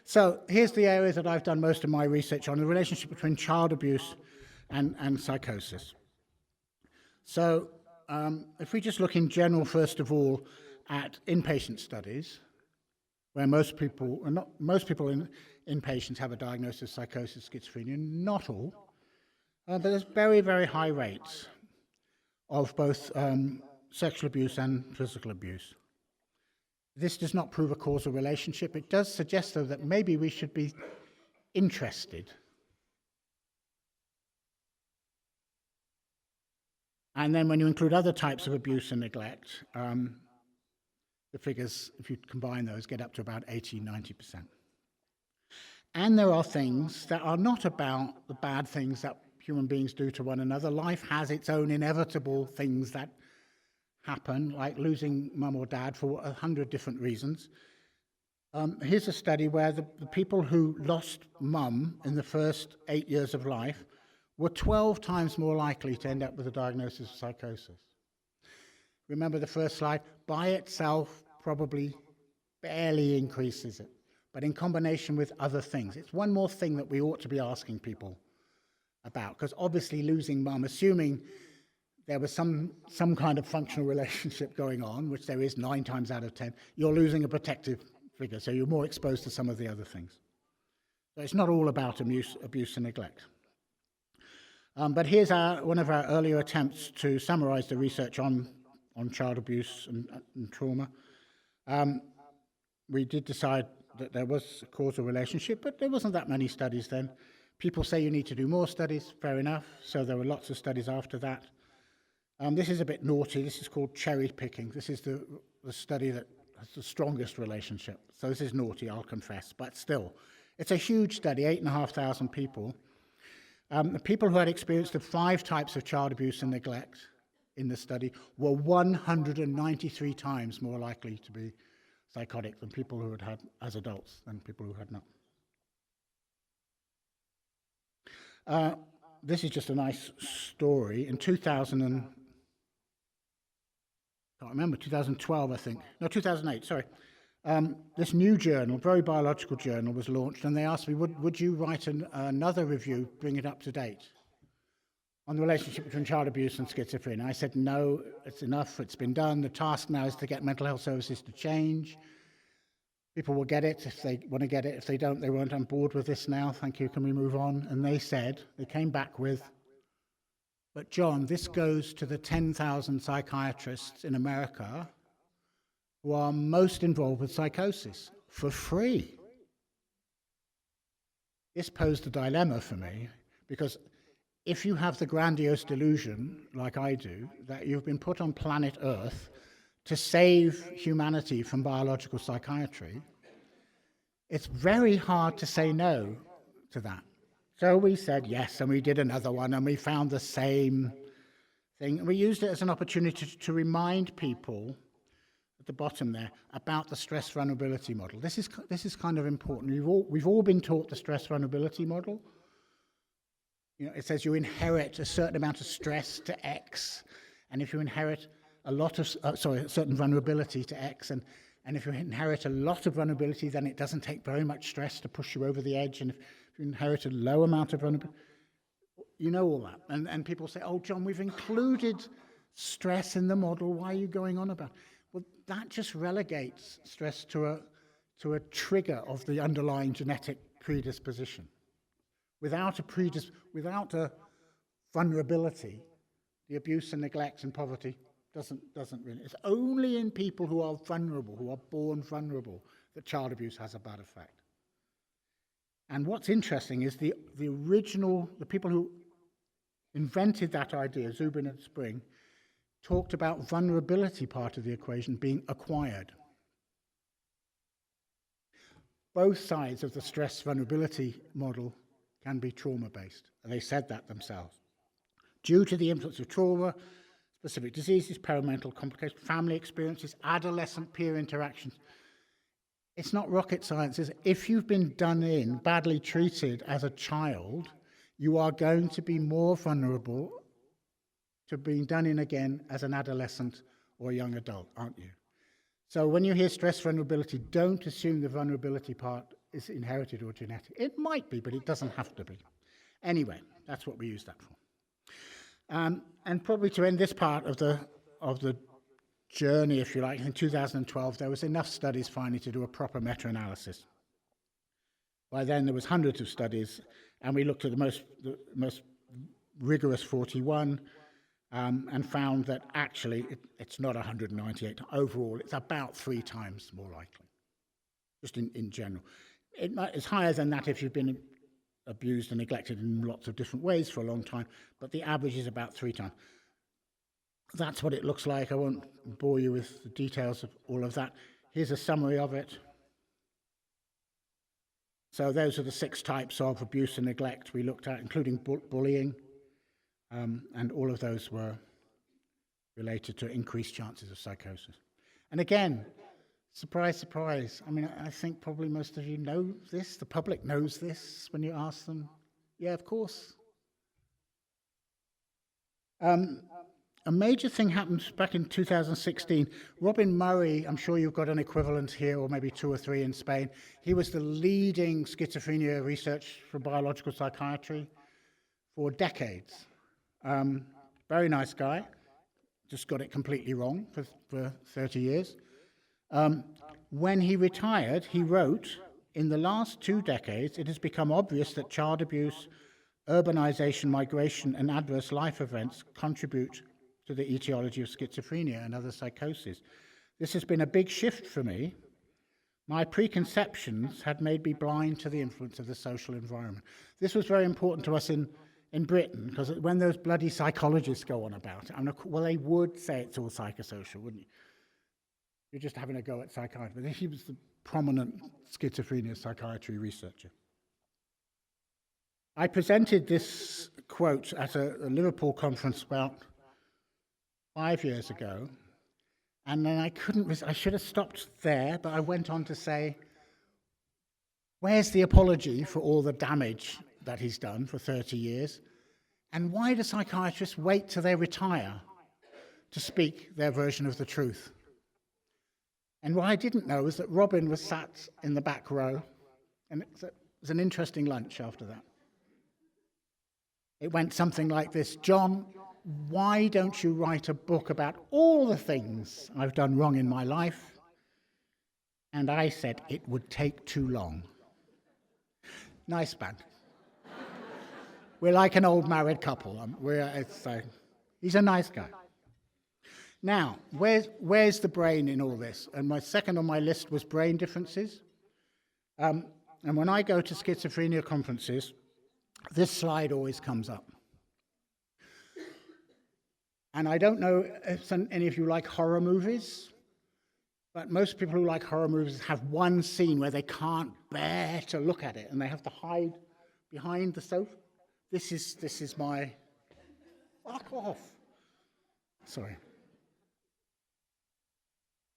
So here's the areas that I've done most of my research on, the relationship between child abuse and psychosis. So if we just look in general, first of all, at inpatient studies, where most people in inpatients have a diagnosis of psychosis, schizophrenia, not all, but there's very, very high rates of both sexual abuse and physical abuse. This does not prove a causal relationship. It does suggest, though, that maybe we should be interested. And then when you include other types of abuse and neglect, the figures, if you combine those, get up to about 80–90%. And there are things that are not about the bad things that human beings do to one another. Life has its own inevitable things that happen, like losing mum or dad for 100 different reasons. Here's a study where the people who lost mum in the first 8 years of life were 12 times more likely to end up with a diagnosis of psychosis. Remember the first slide? By itself, probably barely increases it, but in combination with other things. It's one more thing that we ought to be asking people about, because obviously losing mum, assuming there was some kind of functional relationship going on, which there is 9 times out of 10, you're losing a protective figure, so you're more exposed to some of the other things. So it's not all about abuse and neglect. But here's one of our earlier attempts to summarize the research on child abuse and trauma. We did decide that there was a causal relationship, but there wasn't that many studies then. People say you need to do more studies, fair enough, so there were lots of studies after that. This is a bit naughty. This is called cherry picking. This is the study that has the strongest relationship. So this is naughty, I'll confess, but still. It's a huge study, 8,500 people. The people who had experienced the 5 types of child abuse and neglect in the study were 193 times more likely to be psychotic than people who had as adults than people who had not. This is just a nice story. In 2012, I think. No, 2008, sorry. This new journal, very biological journal, was launched, and they asked me, would you write another review, bring it up to date, on the relationship between child abuse and schizophrenia? I said, no, it's enough, it's been done. The task now is to get mental health services to change. People will get it if they want to get it. If they don't, they weren't on board with this now. Thank you, can we move on? And they came back with, but John, this goes to the 10,000 psychiatrists in America who are most involved with psychosis for free. this posed a dilemma for me, because if you have the grandiose delusion, like I do, that you've been put on planet Earth to save humanity from biological psychiatry, it's very hard to say no to that. So we said yes, and we did another one, and we found the same thing. We used it as an opportunity to remind people at the bottom there about the stress vulnerability model. This is kind of important. We've all been taught the stress vulnerability model. You know, it says you inherit a certain amount of stress to X, and if you inherit a lot of, a certain vulnerability to X, and if you inherit a lot of vulnerability, then it doesn't take very much stress to push you over the edge, and if you inherit a low amount of vulnerability, you know all that. And people say, oh, John, we've included stress in the model. Why are you going on about it? Well, that just relegates stress to a trigger of the underlying genetic predisposition. Without a vulnerability, the abuse and neglect and poverty doesn't really. It's only in people who are vulnerable, who are born vulnerable, that child abuse has a bad effect. And what's interesting is the people who invented that idea, Zubin and Spring, talked about vulnerability part of the equation being acquired. Both sides of the stress vulnerability model can be trauma-based, and they said that themselves. Due to the influence of trauma, specific diseases, perimental complications, family experiences, adolescent peer interactions. It's not rocket science, is it? If you've been done in, badly treated as a child, you are going to be more vulnerable to being done in again as an adolescent or young adult, aren't you? So when you hear stress vulnerability, don't assume the vulnerability part is inherited or genetic. It might be, but it doesn't have to be. Anyway, that's what we use that for. And probably to end this part of the journey, if you like, in 2012, there was enough studies finally to do a proper meta-analysis. By then, there was hundreds of studies, and we looked at the most rigorous 41, and found that actually it's not 198. Overall, it's about 3 times more likely, just in general. It's higher than that if you've been abused and neglected in lots of different ways for a long time, but the average is about 3 times. That's what it looks like. I won't bore you with the details of all of that. Here's a summary of it. So those are the 6 types of abuse and neglect we looked at, including bullying, and all of those were related to increased chances of psychosis. And again, surprise, surprise. I mean, I think probably most of you know this. The public knows this when you ask them. Yeah, of course. A major thing happened back in 2016. Robin Murray, I'm sure you've got an equivalent here, or maybe 2 or 3 in Spain. He was the leading schizophrenia research for biological psychiatry for decades. Very nice guy. Just got it completely wrong for 30 years. When he retired, he wrote, in the last 2 decades, it has become obvious that child abuse, urbanization, migration, and adverse life events contribute to the etiology of schizophrenia and other psychoses. This has been a big shift for me. My preconceptions had made me blind to the influence of the social environment. This was very important to us in Britain, because when those bloody psychologists go on about it, well, they would say it's all psychosocial, wouldn't you? You're just having a go at psychiatry. But he was the prominent schizophrenia psychiatry researcher. I presented this quote at a Liverpool conference about 5 years ago, and then I should have stopped there, but I went on to say, where's the apology for all the damage that he's done for 30 years? And why do psychiatrists wait till they retire to speak their version of the truth? And what I didn't know was that Robin was sat in the back row, and it was an interesting lunch after that. It went something like this: John, why don't you write a book about all the things I've done wrong in my life? And I said, it would take too long. Nice man. We're like an old married couple. He's a nice guy. Now, where's the brain in all this? And my second on my list was brain differences. And when I go to schizophrenia conferences, this slide always comes up. And I don't know if any of you like horror movies, but most people who like horror movies have one scene where they can't bear to look at it and they have to hide behind the sofa. This is my... Fuck off. Sorry.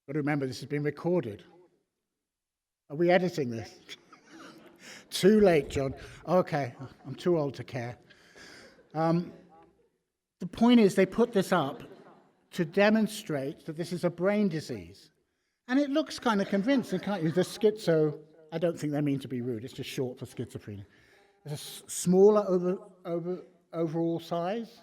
But remember, this has been recorded. Are we editing this? Too late, John. Okay, I'm too old to care. The point is, they put this up to demonstrate that this is a brain disease. And it looks kind of convincing, can't you? The schizo, I don't think they mean to be rude, it's just short for schizophrenia. It's a smaller overall size,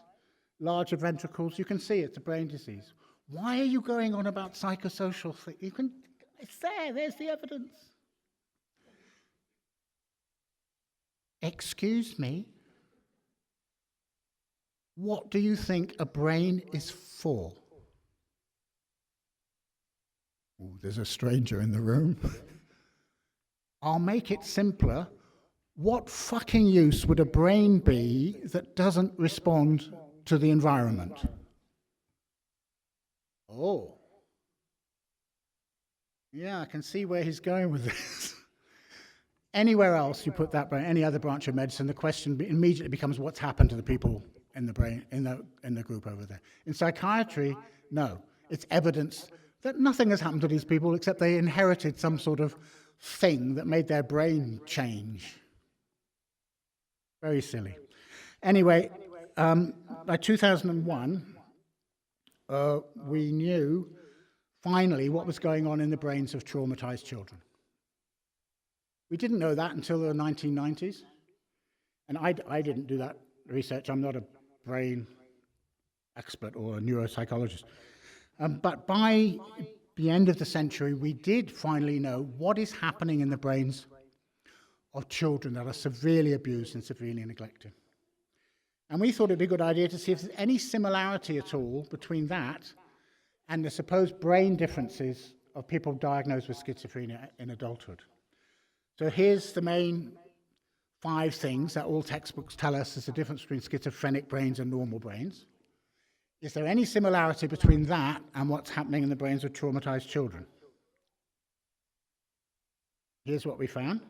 larger ventricles. You can see it's a brain disease. Why are you going on about psychosocial things? It's there's the evidence. Excuse me? What do you think a brain is for? Oh, there's a stranger in the room. I'll make it simpler. What fucking use would a brain be that doesn't respond to the environment? Oh. Yeah, I can see where he's going with this. Anywhere else you put that brain, any other branch of medicine, the question immediately becomes what's happened to the people in the brain, in the group over there. In psychiatry, no. It's evidence that nothing has happened to these people except they inherited some sort of thing that made their brain change. Very silly. Anyway, by 2001, we knew finally what was going on in the brains of traumatized children. We didn't know that until the 1990s. And I didn't do that research. I'm not a brain expert or a neuropsychologist. But by the end of the century, we did finally know what is happening in the brains of children that are severely abused and severely neglected. And we thought it'd be a good idea to see if there's any similarity at all between that and the supposed brain differences of people diagnosed with schizophrenia in adulthood. So here's the main 5 things that all textbooks tell us is the difference between schizophrenic brains and normal brains. Is there any similarity between that and what's happening in the brains of traumatized children? Here's what we found.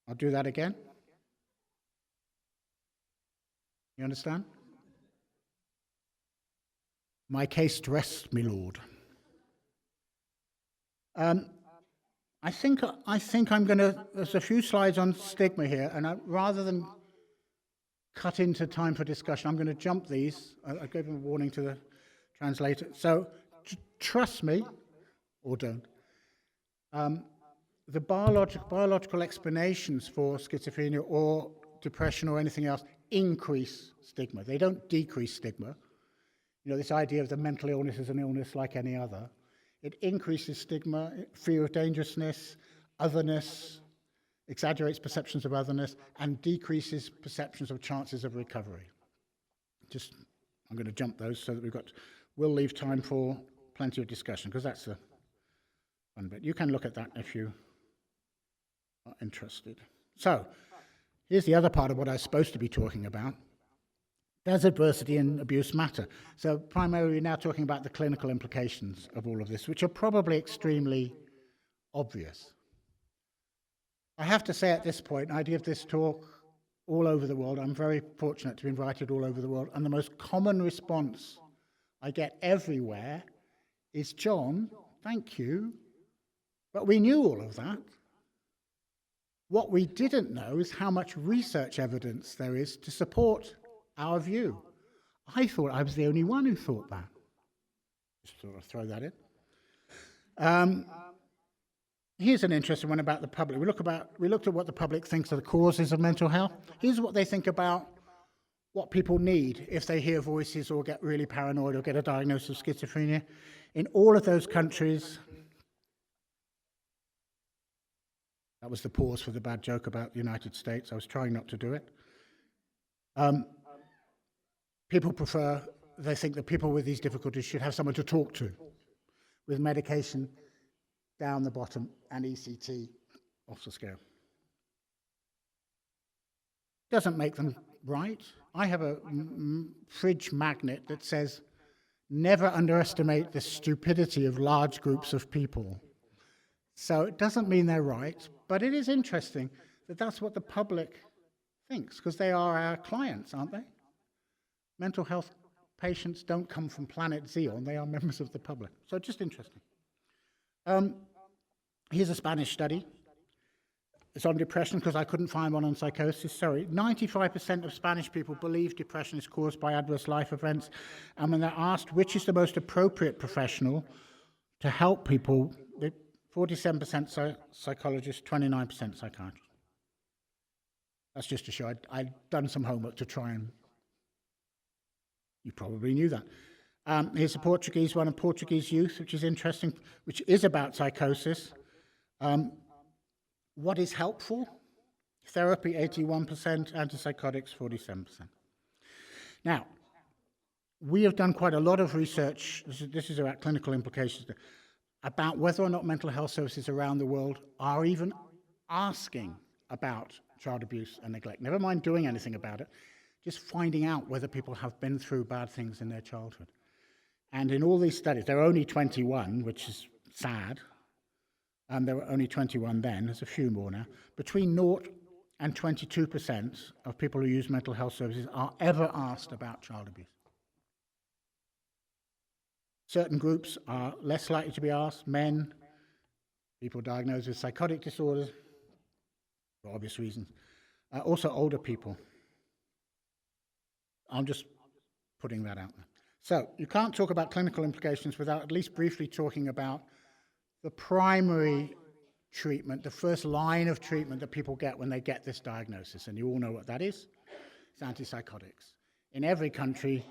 I'll do that again. You understand? My case rests, me lord. I think I'm going to, there's a few slides on stigma here, and rather than cut into time for discussion, I'm going to jump these. I gave a warning to the translator. So trust me, or don't. The biological explanations for schizophrenia or depression or anything else increase stigma. They don't decrease stigma. You know, this idea of the mental illness is an illness like any other. It increases stigma, fear of dangerousness, otherness, exaggerates perceptions of otherness, and decreases perceptions of chances of recovery. I'm going to jump those so that we'll leave time for plenty of discussion, because that's the fun bit. You can look at that if you are interested. So, here's the other part of what I was supposed to be talking about. Does adversity and abuse matter? So primarily we're now talking about the clinical implications of all of this, which are probably extremely obvious. I have to say at this point, I give this talk all over the world. I'm very fortunate to be invited all over the world, and the most common response I get everywhere is, John, thank you, but we knew all of that. What we didn't know is how much research evidence there is to support our view. I thought I was the only one who thought that. Just sort of throw that in. Here's an interesting one about the public. We looked at what the public thinks are the causes of mental health. Here's what they think about what people need if they hear voices or get really paranoid or get a diagnosis of schizophrenia. In all of those countries, that was the pause for the bad joke about the United States. I was trying not to do it. They think that people with these difficulties should have someone to talk to. With medication, down the bottom, and ECT off the scale. Doesn't make them right. I have a fridge magnet that says, never underestimate the stupidity of large groups of people. So it doesn't mean they're right, but it is interesting that that's what the public thinks, because they are our clients, aren't they? Mental health patients don't come from planet Xeon, they are members of the public. So just interesting. Here's a Spanish study. It's on depression because I couldn't find one on psychosis. Sorry, 95% of Spanish people believe depression is caused by adverse life events. And when they're asked which is the most appropriate professional to help people, 47% psychologists, 29% psychiatrists. That's just to show I'd done some homework to try and, you probably knew that. Here's a Portuguese one, a Portuguese youth, which is interesting, which is about psychosis. What is helpful? Therapy, 81%, antipsychotics, 47%. Now, we have done quite a lot of research, this is about clinical implications, about whether or not mental health services around the world are even asking about child abuse and neglect. Never mind doing anything about it, just finding out whether people have been through bad things in their childhood. And in all these studies, there are only 21, which is sad. There were only 21 then, there's a few more now. Between 0 and 22% of people who use mental health services are ever asked about child abuse. Certain groups are less likely to be asked: men, people diagnosed with psychotic disorders, for obvious reasons, also older people. I'm just putting that out there. So you can't talk about clinical implications without at least briefly talking about the primary treatment, the first line of treatment that people get when they get this diagnosis, and you all know what that is. It's antipsychotics. In every country,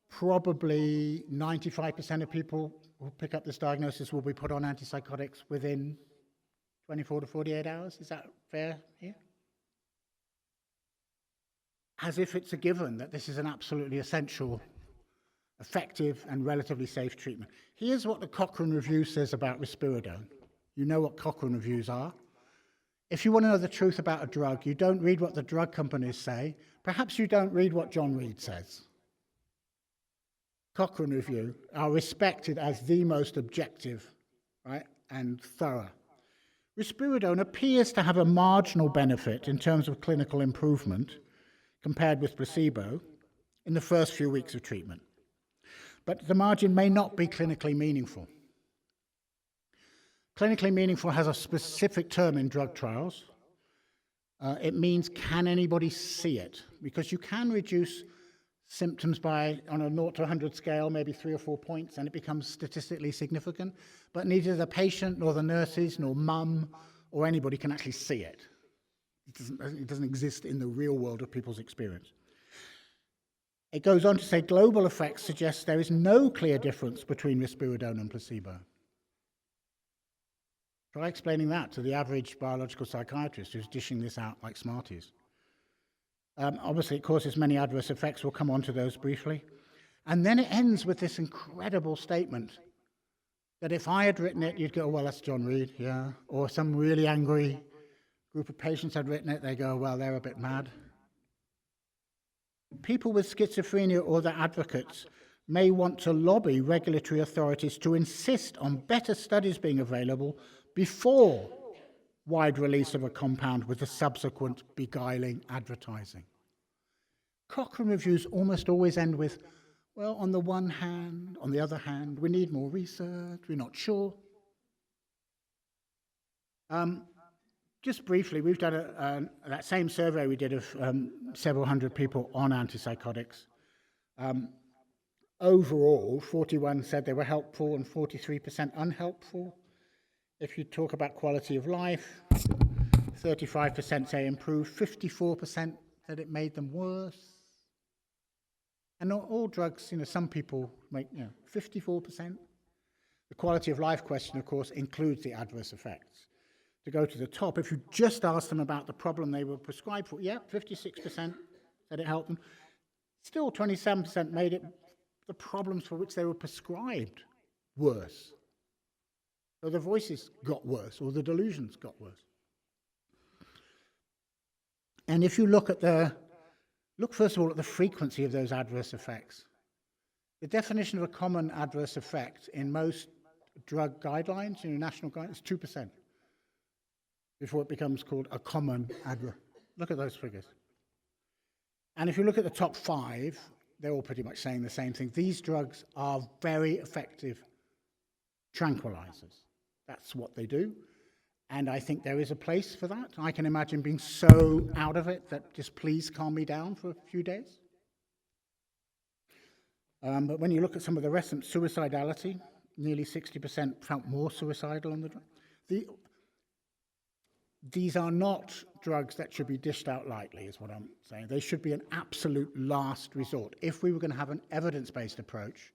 probably 95% of people who pick up this diagnosis will be put on antipsychotics within 24 to 48 hours. Is that fair here? As if it's a given that this is an absolutely essential, effective, and relatively safe treatment. Here's what the Cochrane Review says about risperidone. You know what Cochrane Reviews are. If you want to know the truth about a drug, you don't read what the drug companies say. Perhaps you don't read what John Reed says. Cochrane Review are respected as the most objective, right, and thorough. Risperidone appears to have a marginal benefit in terms of clinical improvement compared with placebo in the first few weeks of treatment. But the margin may not be clinically meaningful. Clinically meaningful has a specific term in drug trials. It means, can anybody see it? Because you can reduce symptoms by, on a 0 to 100 scale, maybe 3 or 4 points, and it becomes statistically significant. But neither the patient, nor the nurses, nor mum, or anybody can actually see it. It doesn't exist in the real world of people's experience. It goes on to say global effects suggest there is no clear difference between risperidone and placebo. Try explaining that to the average biological psychiatrist who's dishing this out like Smarties. Obviously, it causes many adverse effects. We'll come on to those briefly. And then it ends with this incredible statement that if I had written it, you'd go, well, that's John Reed, yeah. Or some really angry group of patients had written it, they go, well, they're a bit mad. People with schizophrenia or their advocates may want to lobby regulatory authorities to insist on better studies being available before wide release of a compound with the subsequent beguiling advertising. Cochrane reviews almost always end with, well, on the one hand, on the other hand, we need more research, we're not sure. Just briefly, we've done that same survey we did of several hundred people on antipsychotics. Overall, 41 said they were helpful and 43% unhelpful. If you talk about quality of life, 35% say improved, 54% said it made them worse. And not all drugs, some people make, 54%. The quality of life question, of course, includes the adverse effects. To go to the top, if you just ask them about the problem they were prescribed for, 56% said it helped them. Still 27% made it the problems for which they were prescribed worse. So the voices got worse, or the delusions got worse. And if you look first of all at the frequency of those adverse effects. The definition of a common adverse effect in most drug guidelines, national guidelines, is 2%, before it becomes called a common adverse. Look at those figures. And if you look at the top 5, they're all pretty much saying the same thing. These drugs are very effective tranquilizers. That's what they do. And I think there is a place for that. I can imagine being so out of it that just please calm me down for a few days. But when you look at some of the rest, suicidality, nearly 60% felt more suicidal on the drug. These are not drugs that should be dished out lightly, is what I'm saying. They should be an absolute last resort. If we were going to have an evidence-based approach,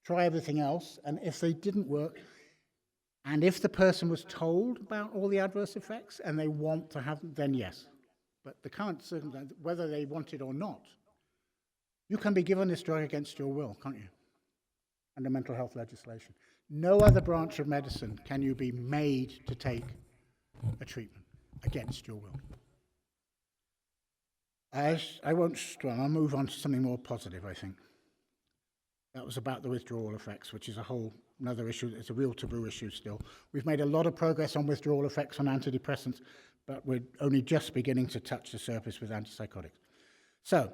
try everything else, and if they didn't work, and if the person was told about all the adverse effects and they want to have them, then yes. But the current circumstance, whether they want it or not, you can be given this drug against your will, can't you? Under mental health legislation. No other branch of medicine can you be made to take a treatment against your will. I'll move on to something more positive, I think. That was about the withdrawal effects, which is another issue. It's a real taboo issue still. We've made a lot of progress on withdrawal effects on antidepressants, but we're only just beginning to touch the surface with antipsychotics. So,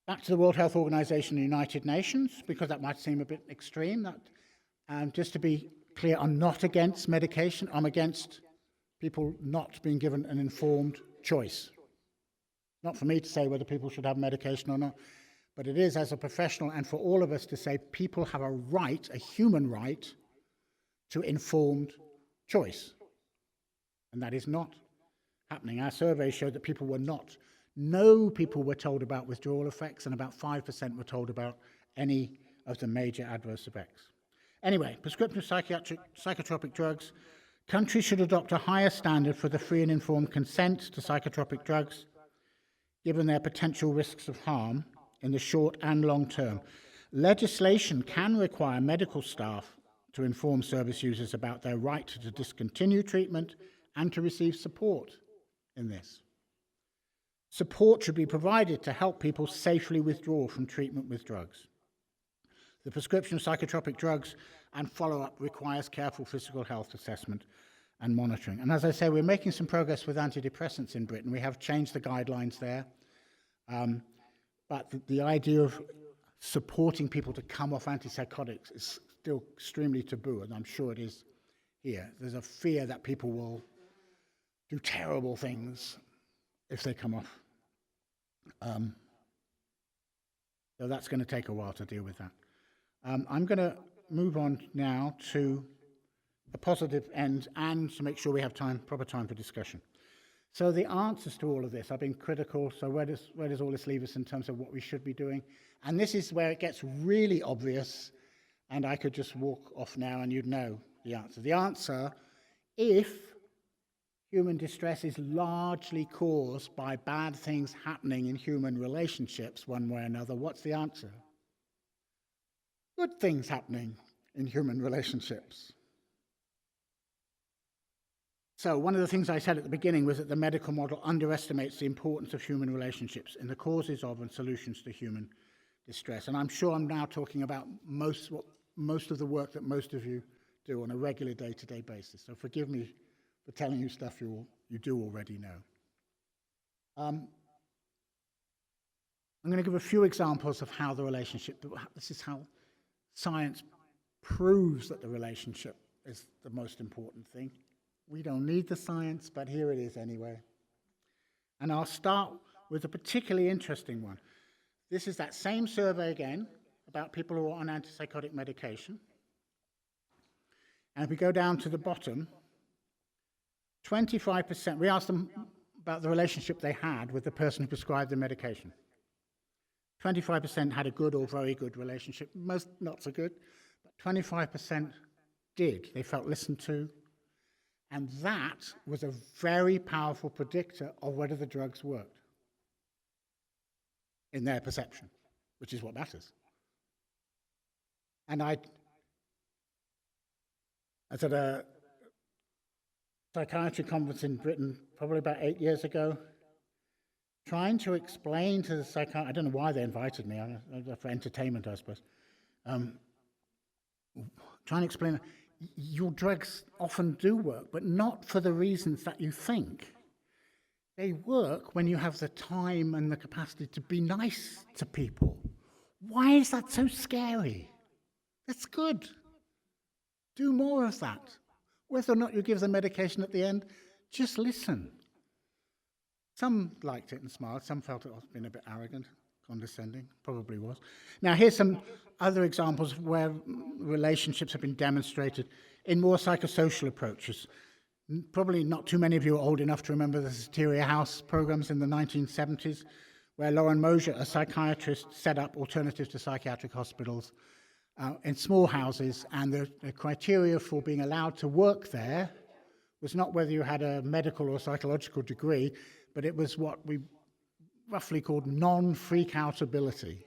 back to the World Health Organization and the United Nations, because that might seem a bit extreme. Just to be clear, I'm not against medication. I'm against people not being given an informed choice. Not for me to say whether people should have medication or not, but it is as a professional and for all of us to say people have a right, a human right, to informed choice. And that is not happening. Our survey showed that no people were told about withdrawal effects, and about 5% were told about any of the major adverse effects. Anyway, prescription psychotropic drugs. Countries should adopt a higher standard for the free and informed consent to psychotropic drugs, given their potential risks of harm in the short and long term. Legislation can require medical staff to inform service users about their right to discontinue treatment and to receive support in this. Support should be provided to help people safely withdraw from treatment with drugs. The prescription of psychotropic drugs and follow-up requires careful physical health assessment and monitoring. And as I say, we're making some progress with antidepressants in Britain. We have changed the guidelines there. But the idea of supporting people to come off antipsychotics is still extremely taboo, and I'm sure it is here. There's a fear that people will do terrible things if they come off. So that's going to take a while to deal with that. I'm going to move on now to the positive end and to make sure we have proper time for discussion. So the answers to all of this, I've been critical, so where does all this leave us in terms of what we should be doing? And this is where it gets really obvious, and I could just walk off now and you'd know the answer. The answer, if human distress is largely caused by bad things happening in human relationships one way or another, what's the answer? Good things happening in human relationships. So one of the things I said at the beginning was that the medical model underestimates the importance of human relationships in the causes of and solutions to human distress. And I'm sure I'm now talking about most of the work that most of you do on a regular day-to-day basis. So forgive me for telling you stuff you do already know. I'm going to give a few examples of how the relationship, this is how science proves that the relationship is the most important thing. We don't need the science, but here it is anyway. And I'll start with a particularly interesting one. This is that same survey again about people who are on antipsychotic medication. And if we go down to the bottom, 25%, we asked them about the relationship they had with the person who prescribed the medication. 25% had a good or very good relationship, most not so good, but 25% did. They felt listened to. And that was a very powerful predictor of whether the drugs worked in their perception, which is what matters. And was at a psychiatry conference in Britain probably about 8 years ago, trying to explain to the psychiatrist, I don't know why they invited me, for entertainment, I suppose, trying to explain, your drugs often do work, but not for the reasons that you think. They work when you have the time and the capacity to be nice to people. Why is that so scary? That's good. Do more of that. Whether or not you give them medication at the end, just listen. Some liked it and smiled. Some felt it was been a bit arrogant, condescending. Probably was. Now, here's some other examples where relationships have been demonstrated in more psychosocial approaches. Probably not too many of you are old enough to remember the Soteria House programs in the 1970s, where Lauren Mosier, a psychiatrist, set up alternatives to psychiatric hospitals in small houses, and the criteria for being allowed to work there was not whether you had a medical or psychological degree, but it was what we roughly called non-freak-out ability.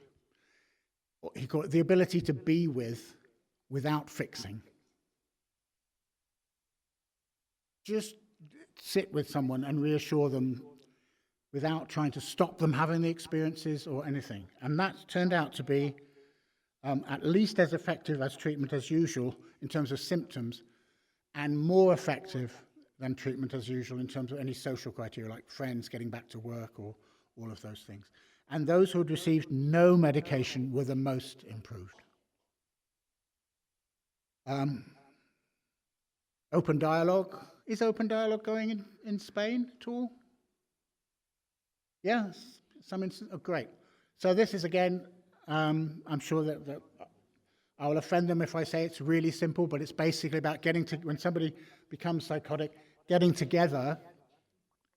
He called it the ability to be without fixing. Just sit with someone and reassure them without trying to stop them having the experiences or anything. And that turned out to be at least as effective as treatment as usual in terms of symptoms, and more effective than treatment as usual in terms of any social criteria like friends getting back to work or all of those things. And those who had received no medication were the most improved. Open dialogue. Is open dialogue going in Spain at all? Yes, some instances. Oh, great. So this is, again, I'm sure that I will offend them if I say it's really simple, but it's basically about when somebody becomes psychotic, getting together,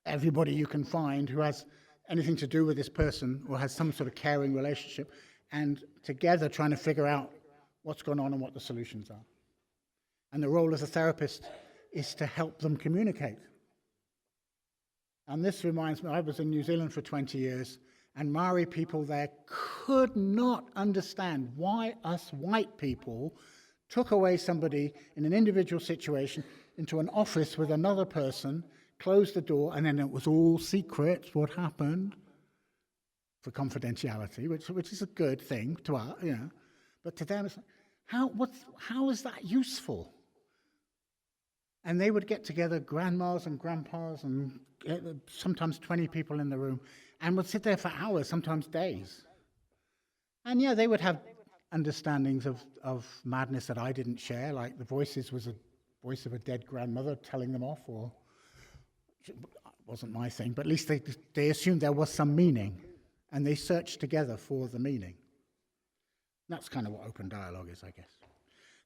everybody you can find who has anything to do with this person or has some sort of caring relationship, and together trying to figure out what's going on and what the solutions are. And the role of the therapist is to help them communicate. And this reminds me, I was in New Zealand for 20 years, and Maori people there could not understand why us white people took away somebody in an individual situation into an office with another person, closed the door, and then it was all secret what happened for confidentiality, which is a good thing to us, you know. But to them, it's like, how is that useful? And they would get together, grandmas and grandpas, and sometimes 20 people in the room, and would sit there for hours, sometimes days. And yeah, they would have understandings of madness that I didn't share, like the voices was a voice of a dead grandmother telling them off, or it wasn't my thing, but at least they assumed there was some meaning, and they searched together for the meaning. That's kind of what open dialogue is, I guess.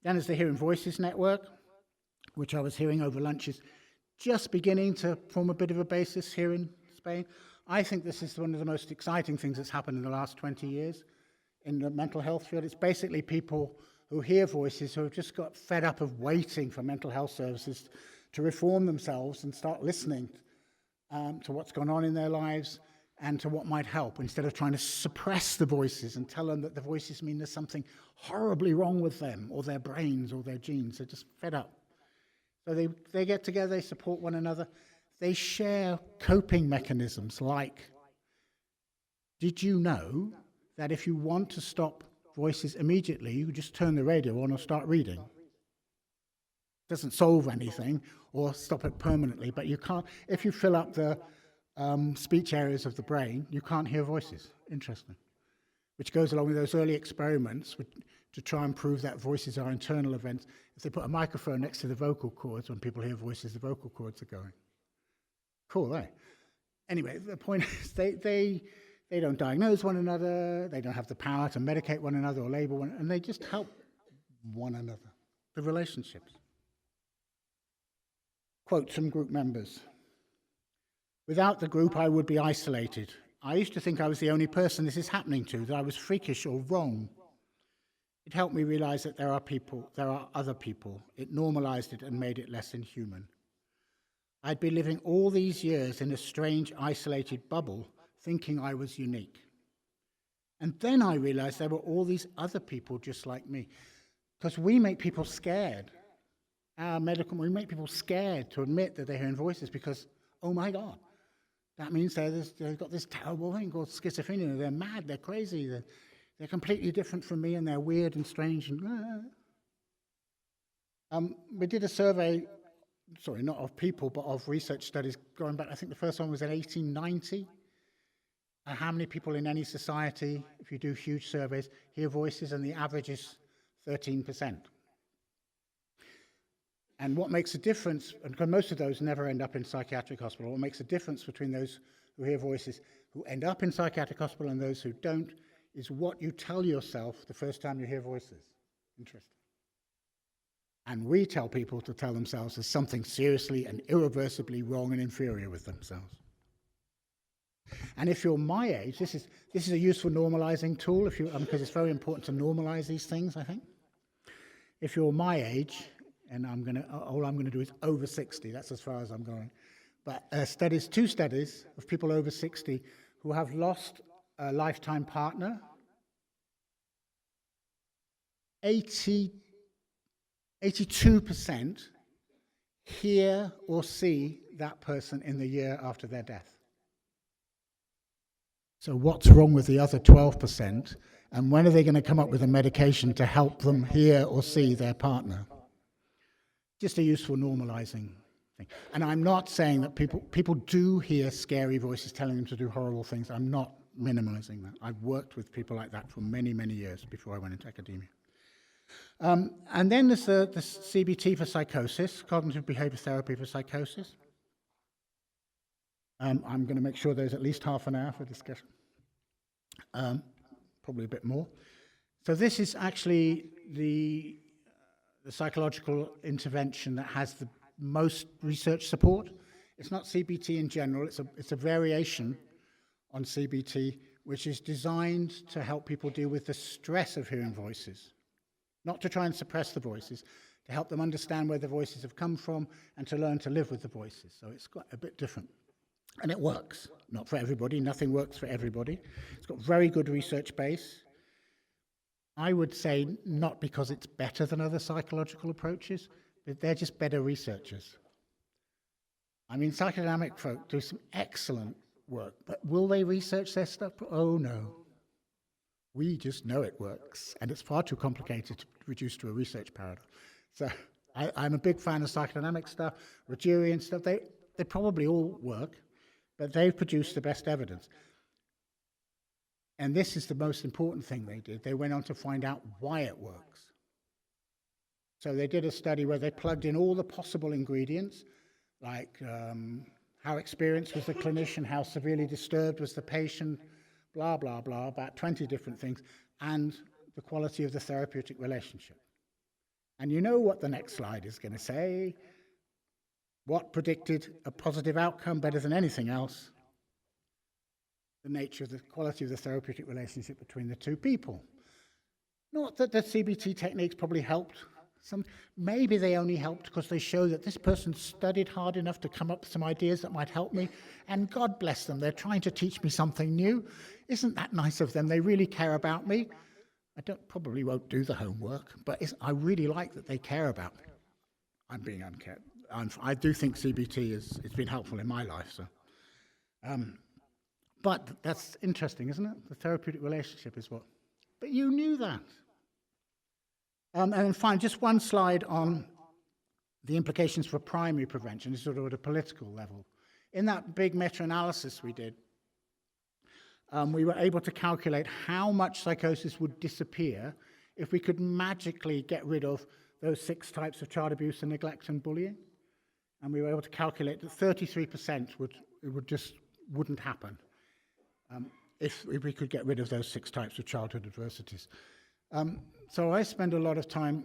Then there's the Hearing Voices Network, which I was hearing over lunches, just beginning to form a bit of a basis here in Spain. I think this is one of the most exciting things that's happened in the last 20 years in the mental health field. It's basically people who hear voices who have just got fed up of waiting for mental health services to reform themselves and start listening to what's going on in their lives and to what might help, instead of trying to suppress the voices and tell them that the voices mean there's something horribly wrong with them or their brains or their genes. They're just fed up. So they get together, they support one another, they share coping mechanisms like, did you know that if you want to stop voices immediately, you just turn the radio on or start reading? It doesn't solve anything or stop it permanently, but you can't, if you fill up the speech areas of the brain, you can't hear voices. Interesting. Which goes along with those early experiments to try and prove that voices are internal events. If they put a microphone next to the vocal cords, when people hear voices, the vocal cords are going. Cool, right? Anyway, the point is they don't diagnose one another, they don't have the power to medicate one another or label one, and they just help one another, the relationships. Quotes from group members. Without the group, I would be isolated. I used to think I was the only person this is happening to, that I was freakish or wrong. It helped me realize that there are other people. It normalized it and made it less inhuman. I'd been living all these years in a strange, isolated bubble, thinking I was unique. And then I realized there were all these other people just like me, because we make people scared. we make people scared to admit that they're hearing voices because, oh my God, that means they've got this terrible thing called schizophrenia. They're mad, they're crazy, they're completely different from me, and they're weird and strange. And we did a survey, sorry, not of people, but of research studies going back. I think the first one was in 1890. How many people in any society, if you do huge surveys, hear voices, and the average is 13%. And what makes a difference, and most of those never end up in psychiatric hospital, what makes a difference between those who hear voices who end up in psychiatric hospital and those who don't is what you tell yourself the first time you hear voices. Interesting. And we tell people to tell themselves there's something seriously and irreversibly wrong and inferior with themselves. And if you're my age, this is a useful normalizing tool because it's very important to normalize these things, I think. If you're my age, and all I'm gonna do is over 60, that's as far as I'm going. But two studies of people over 60 who have lost a lifetime partner, 82% hear or see that person in the year after their death. So what's wrong with the other 12%, and when are they going to come up with a medication to help them hear or see their partner? Just a useful normalizing thing. And I'm not saying that people do hear scary voices telling them to do horrible things. I'm not minimizing that. I've worked with people like that for many, many years before I went into academia. And then there's the CBT for psychosis, cognitive behavior therapy for psychosis. I'm going to make sure there's at least half an hour for discussion, probably a bit more. So this is actually the psychological intervention that has the most research support. It's not CBT in general, it's a variation on CBT, which is designed to help people deal with the stress of hearing voices, not to try and suppress the voices, to help them understand where the voices have come from and to learn to live with the voices. So it's got a bit different. And it works. Not for everybody. Nothing works for everybody. It's got very good research base. I would say not because it's better than other psychological approaches, but they're just better researchers. I mean, psychodynamic folk do some excellent work, but will they research their stuff? Oh, no. We just know it works, and it's far too complicated to reduce to a research paradigm. So I'm a big fan of psychodynamic stuff, Rogerian stuff. They probably all work, but they've produced the best evidence. And this is the most important thing they did. They went on to find out why it works. So they did a study where they plugged in all the possible ingredients, like how experienced was the clinician, how severely disturbed was the patient, blah, blah, blah, about 20 different things, and the quality of the therapeutic relationship. And you know what the next slide is going to say. What predicted a positive outcome better than anything else? The nature of the quality of the therapeutic relationship between the two people. Not that the CBT techniques probably helped. Maybe they only helped because they show that this person studied hard enough to come up with some ideas that might help me, and God bless them, they're trying to teach me something new. Isn't that nice of them? They really care about me. I probably won't do the homework, but I really like that they care about me. I'm being uncared. I do think CBT it's been helpful in my life. So, but that's interesting, isn't it? The therapeutic relationship is what. But you knew that. And then finally, just one slide on the implications for primary prevention, sort of at a political level. In that big meta-analysis we did, we were able to calculate how much psychosis would disappear if we could magically get rid of those 6 types of child abuse and neglect and bullying. And we were able to calculate that 33% wouldn't happen if we could get rid of those 6 types of childhood adversities. So I spend a lot of time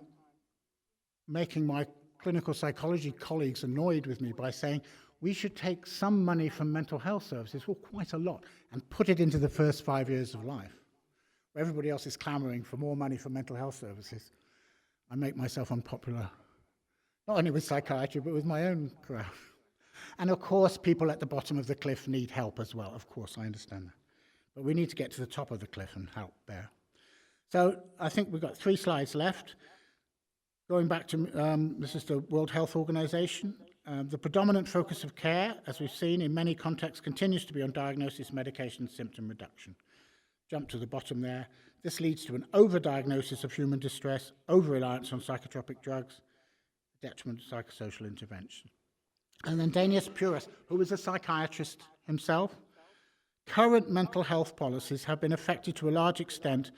making my clinical psychology colleagues annoyed with me by saying we should take some money from mental health services, well, quite a lot, and put it into the first 5 years of life. Where everybody else is clamoring for more money for mental health services, I make myself unpopular, not only with psychiatry, but with my own crowd. And of course, people at the bottom of the cliff need help as well. Of course, I understand that. But we need to get to the top of the cliff and help there. So I think we've got 3 slides left. Going back to, this is the World Health Organization. The predominant focus of care, as we've seen in many contexts, continues to be on diagnosis, medication, symptom reduction. Jump to the bottom there. This leads to an overdiagnosis of human distress, over-reliance on psychotropic drugs, detriment to psychosocial intervention. And then Daniel Puras, who was a psychiatrist himself, current mental health policies have been affected to a large extent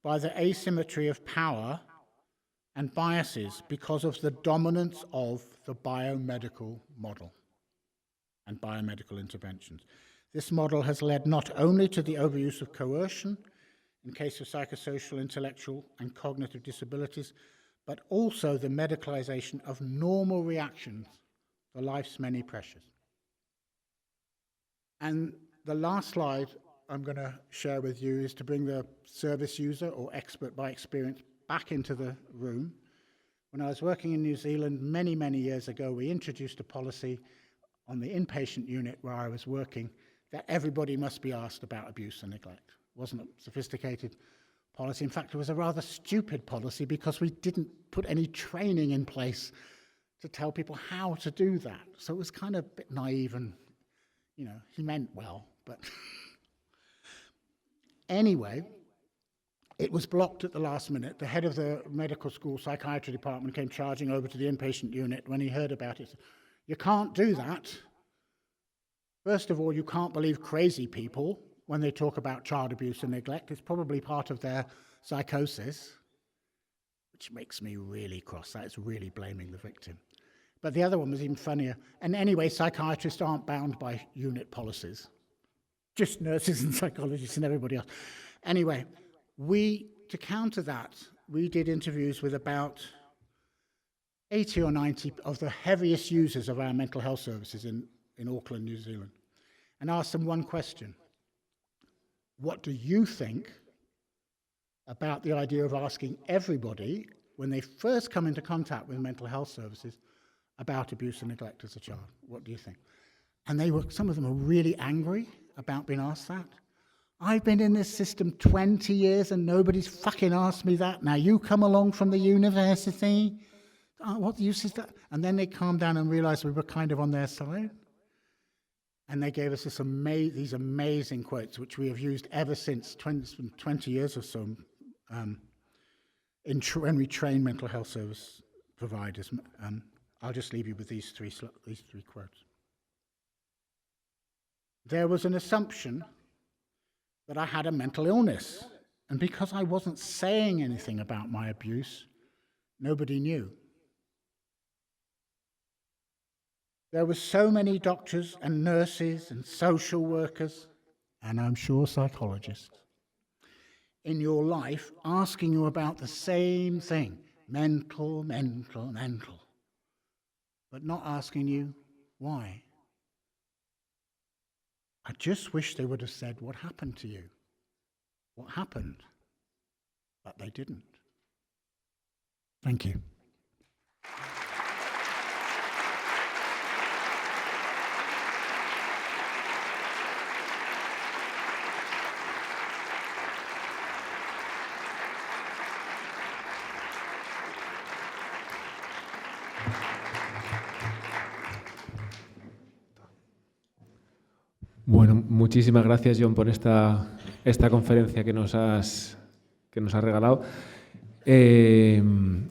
by the asymmetry of power and biases because of the dominance of the biomedical model and biomedical interventions. This model has led not only to the overuse of coercion in case of psychosocial, intellectual, and cognitive disabilities, but also the medicalization of normal reactions for life's many pressures. And the last slide I'm going to share with you is to bring the service user or expert by experience back into the room. When I was working in New Zealand many, many years ago, we introduced a policy on the inpatient unit where I was working that everybody must be asked about abuse and neglect. It wasn't a sophisticated policy. In fact, it was a rather stupid policy because we didn't put any training in place to tell people how to do that. So it was kind of a bit naive and, you know, he meant well, but anyway, it was blocked at the last minute. The head of the medical school psychiatry department came charging over to the inpatient unit when he heard about it. You can't do that. First of all, you can't believe crazy people when they talk about child abuse and neglect. It's probably part of their psychosis, which makes me really cross. That's really blaming the victim. But the other one was even funnier. And anyway, psychiatrists aren't bound by unit policies. Just nurses and psychologists and everybody else. Anyway, to counter that, we did interviews with about 80 or 90 of the heaviest users of our mental health services in Auckland, New Zealand, and asked them one question. What do you think about the idea of asking everybody, when they first come into contact with mental health services, about abuse and neglect as a child? What do you think? And some of them were really angry about being asked that. I've been in this system 20 years and nobody's fucking asked me that. Now you come along from the university. Oh, what use is that? And then they calmed down and realized we were kind of on their side. And they gave us these amazing quotes, which we have used ever since 20 years or so when we train mental health service providers. I'll just leave you with these three quotes. There was an assumption that I had a mental illness, and because I wasn't saying anything about my abuse, nobody knew. There were so many doctors and nurses and social workers, and I'm sure psychologists, in your life asking you about the same thing, mental, but not asking you why. I just wish they would have said, what happened to you? What happened? But they didn't. Thank you. Bueno, muchísimas gracias, John, por esta conferencia que nos has regalado.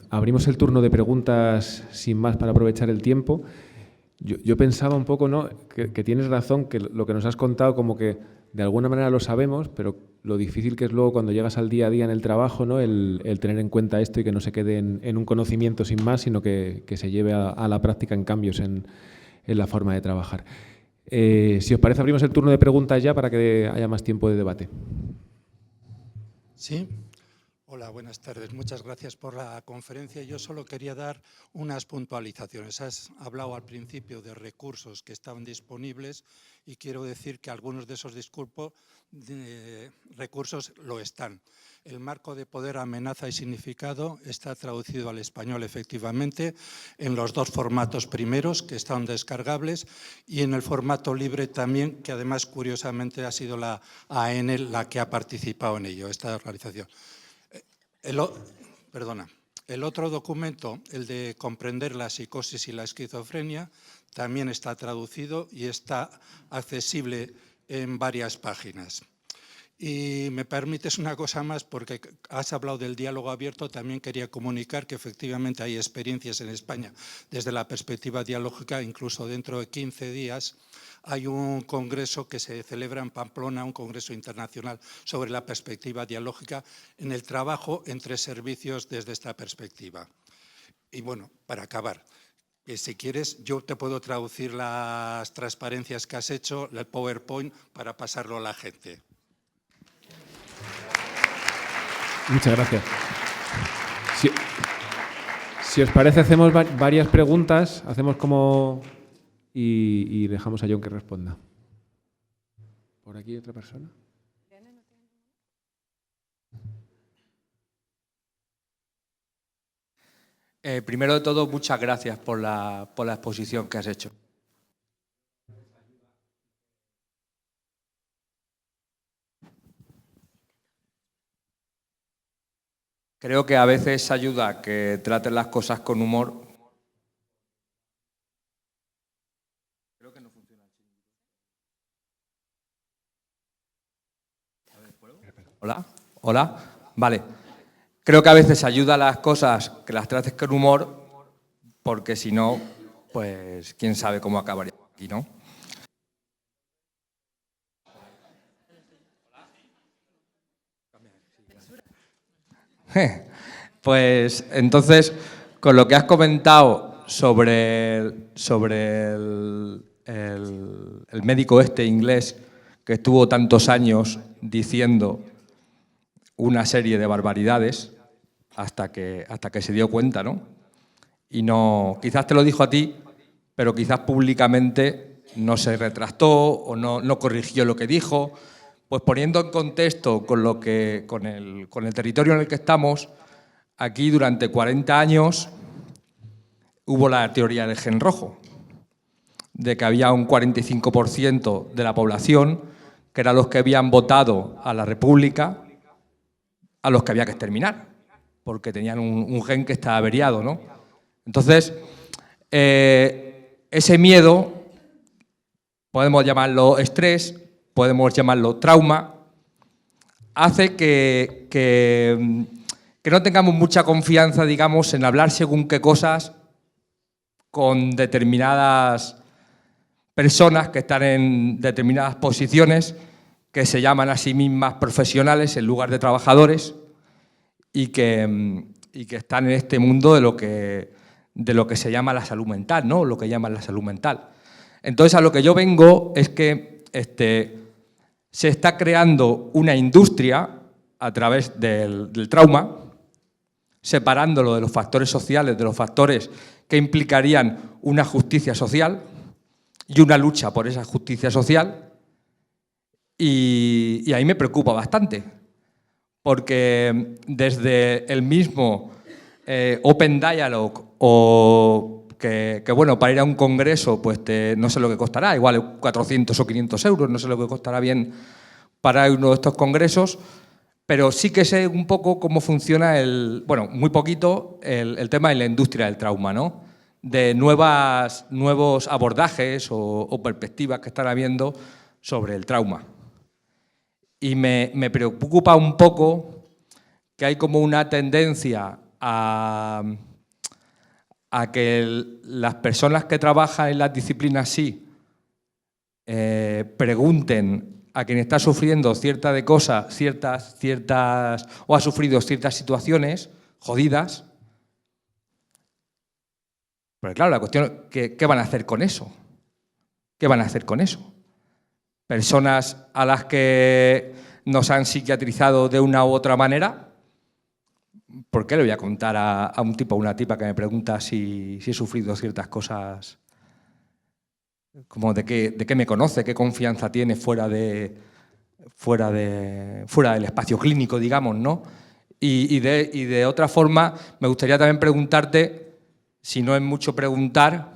Abrimos el turno de preguntas sin más para aprovechar el tiempo. Yo pensaba un poco, ¿no?, que tienes razón, que lo que nos has contado como que de alguna manera lo sabemos, pero lo difícil que es luego cuando llegas al día a día en el trabajo, ¿no?, el tener en cuenta esto y que no se quede en un conocimiento sin más, sino que se lleve a la práctica en cambios en la forma de trabajar. Si os parece, abrimos el turno de preguntas ya para que haya más tiempo de debate. Sí. Hola, buenas tardes. Muchas gracias por la conferencia. Yo solo quería dar unas puntualizaciones. Has hablado al principio de recursos que estaban disponibles y quiero decir que algunos de esos recursos lo están. El marco de poder, amenaza y significado está traducido al español efectivamente en los dos formatos primeros que están descargables y en el formato libre también, que además curiosamente ha sido la AEN la que ha participado en ello, esta organización. El otro documento, el de comprender la psicosis y la esquizofrenia, también está traducido y está accesible en varias páginas. Y me permites una cosa más, porque has hablado del diálogo abierto, también quería comunicar que efectivamente hay experiencias en España desde la perspectiva dialógica. Incluso dentro de 15 días hay un congreso que se celebra en Pamplona, un congreso internacional sobre la perspectiva dialógica en el trabajo entre servicios desde esta perspectiva. Y bueno, para acabar, si quieres, yo te puedo traducir las transparencias que has hecho, el PowerPoint, para pasarlo a la gente. Muchas gracias. Si os parece, hacemos varias preguntas, hacemos como... y dejamos a John que responda. ¿Por aquí otra persona? Primero de todo, muchas gracias por la exposición que has hecho. Creo que a veces ayuda a que traten las cosas con humor. Creo que no funciona. ¿Hola? ¿Hola? Vale. Creo que a veces ayuda a las cosas que las trates con humor, porque si no, pues quién sabe cómo acabaría aquí, ¿no? Pues entonces, con lo que has comentado sobre el médico este inglés que estuvo tantos años diciendo una serie de barbaridades hasta que se dio cuenta, ¿no? Y no, quizás te lo dijo a ti, pero quizás públicamente no se retractó o no corrigió lo que dijo. Pues poniendo en contexto con el territorio en el que estamos, aquí durante 40 años hubo la teoría del gen rojo, de que había un 45% de la población que eran los que habían votado a la República, a los que había que exterminar, porque tenían un gen que estaba averiado, ¿no? Entonces, ese miedo, podemos llamarlo estrés, podemos llamarlo trauma, hace que no tengamos mucha confianza, digamos, en hablar según qué cosas con determinadas personas que están en determinadas posiciones, que se llaman a sí mismas profesionales en lugar de trabajadores y que están en este mundo de lo que se llama la salud mental, ¿no? Lo que llaman la salud mental. Entonces, a lo que yo vengo es que se está creando una industria a través del trauma, separándolo de los factores sociales, de los factores que implicarían una justicia social y una lucha por esa justicia social. Y a mí me preocupa bastante, porque desde el mismo Open Dialogue o que bueno, para ir a un congreso, pues no sé lo que costará, igual 400 o 500 euros, no sé lo que costará bien para uno de estos congresos, pero sí que sé un poco cómo funciona bueno, muy poquito, el tema de la industria del trauma, ¿no? De nuevos abordajes o perspectivas que están habiendo sobre el trauma. Y me preocupa un poco que hay como una tendencia a que las personas que trabajan en las disciplinas sí pregunten a quien está sufriendo ciertas o ha sufrido ciertas situaciones jodidas. Pero claro, la cuestión es ¿qué van a hacer con eso? ¿Qué van a hacer con eso? Personas a las que nos han psiquiatrizado de una u otra manera. ¿Por qué le voy a contar a un tipo o una tipa que me pregunta si he sufrido ciertas cosas? Como de qué me conoce, qué confianza tiene fuera del espacio clínico, digamos, ¿no? Y de otra forma, me gustaría también preguntarte, si no es mucho preguntar,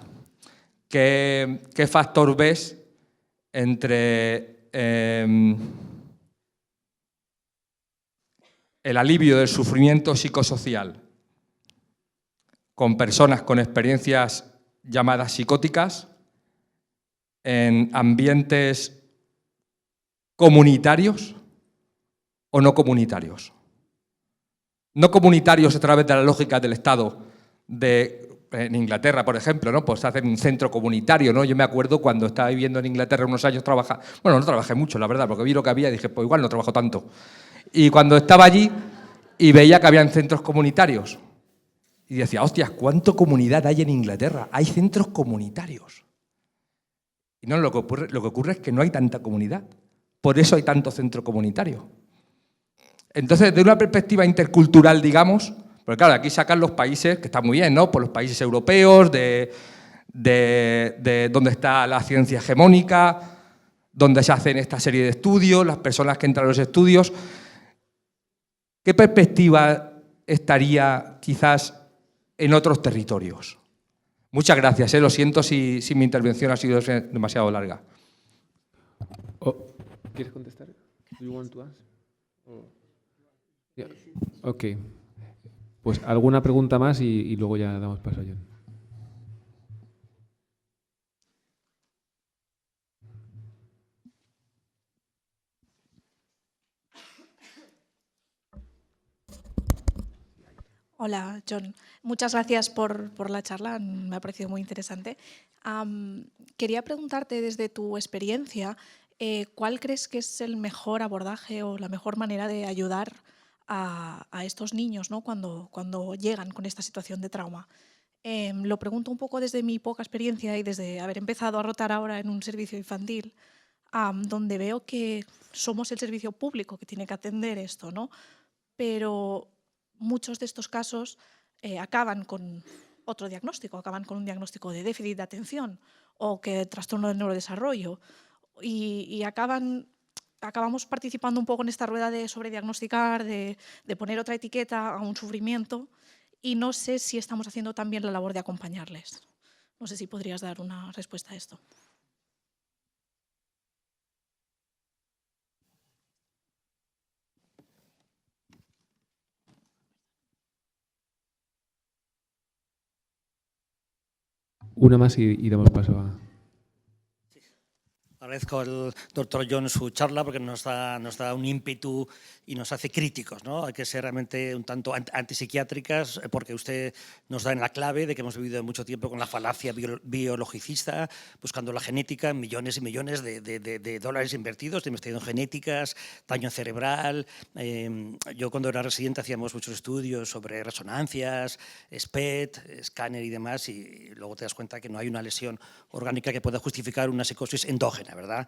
¿qué factor ves entre el alivio del sufrimiento psicosocial con personas con experiencias llamadas psicóticas en ambientes comunitarios o no comunitarios. No comunitarios a través de la lógica del Estado. En Inglaterra, por ejemplo, ¿no? Pues hacen un centro comunitario, ¿no? Yo me acuerdo cuando estaba viviendo en Inglaterra unos años trabajando. Bueno, no trabajé mucho, la verdad, porque vi lo que había y dije, pues igual no trabajo tanto. Y cuando estaba allí y veía que habían centros comunitarios, y decía, hostias, ¿cuánto comunidad hay en Inglaterra? Hay centros comunitarios. Y no, lo que ocurre es que no hay tanta comunidad. Por eso hay tanto centro comunitario. Entonces, de una perspectiva intercultural, digamos, porque claro, aquí sacan los países, que está muy bien, ¿no? Por los países europeos, de donde está la ciencia hegemónica, donde se hacen esta serie de estudios, las personas que entran a los estudios. ¿Qué perspectiva estaría quizás en otros territorios? Muchas gracias, lo siento si mi intervención ha sido demasiado larga. ¿Quieres contestar? Do you want to ask? Yeah. Ok. Pues alguna pregunta más y luego ya damos paso a John. Hola, John. Muchas gracias por la charla, me ha parecido muy interesante. Quería preguntarte desde tu experiencia, ¿cuál crees que es el mejor abordaje o la mejor manera de ayudar a estos niños, ¿no? cuando llegan con esta situación de trauma? Lo pregunto un poco desde mi poca experiencia y desde haber empezado a rotar ahora en un servicio infantil, donde veo que somos el servicio público que tiene que atender esto, ¿no? Pero muchos de estos casos acaban con otro diagnóstico, acaban con un diagnóstico de déficit de atención o que trastorno del neurodesarrollo y acabamos participando un poco en esta rueda de sobrediagnosticar, de poner otra etiqueta a un sufrimiento y no sé si estamos haciendo también la labor de acompañarles. No sé si podrías dar una respuesta a esto. Una más y damos paso a... Agradezco al doctor John su charla porque nos da un ímpetu y nos hace críticos, ¿no? Hay que ser realmente un tanto antipsiquiátricas porque usted nos da en la clave de que hemos vivido mucho tiempo con la falacia biologicista, buscando la genética, millones y millones de dólares invertidos de investigación genéticas, daño cerebral. Yo cuando era residente hacíamos muchos estudios sobre resonancias, SPET, escáner y demás y luego te das cuenta que no hay una lesión orgánica que pueda justificar una psicosis endógena, ¿verdad?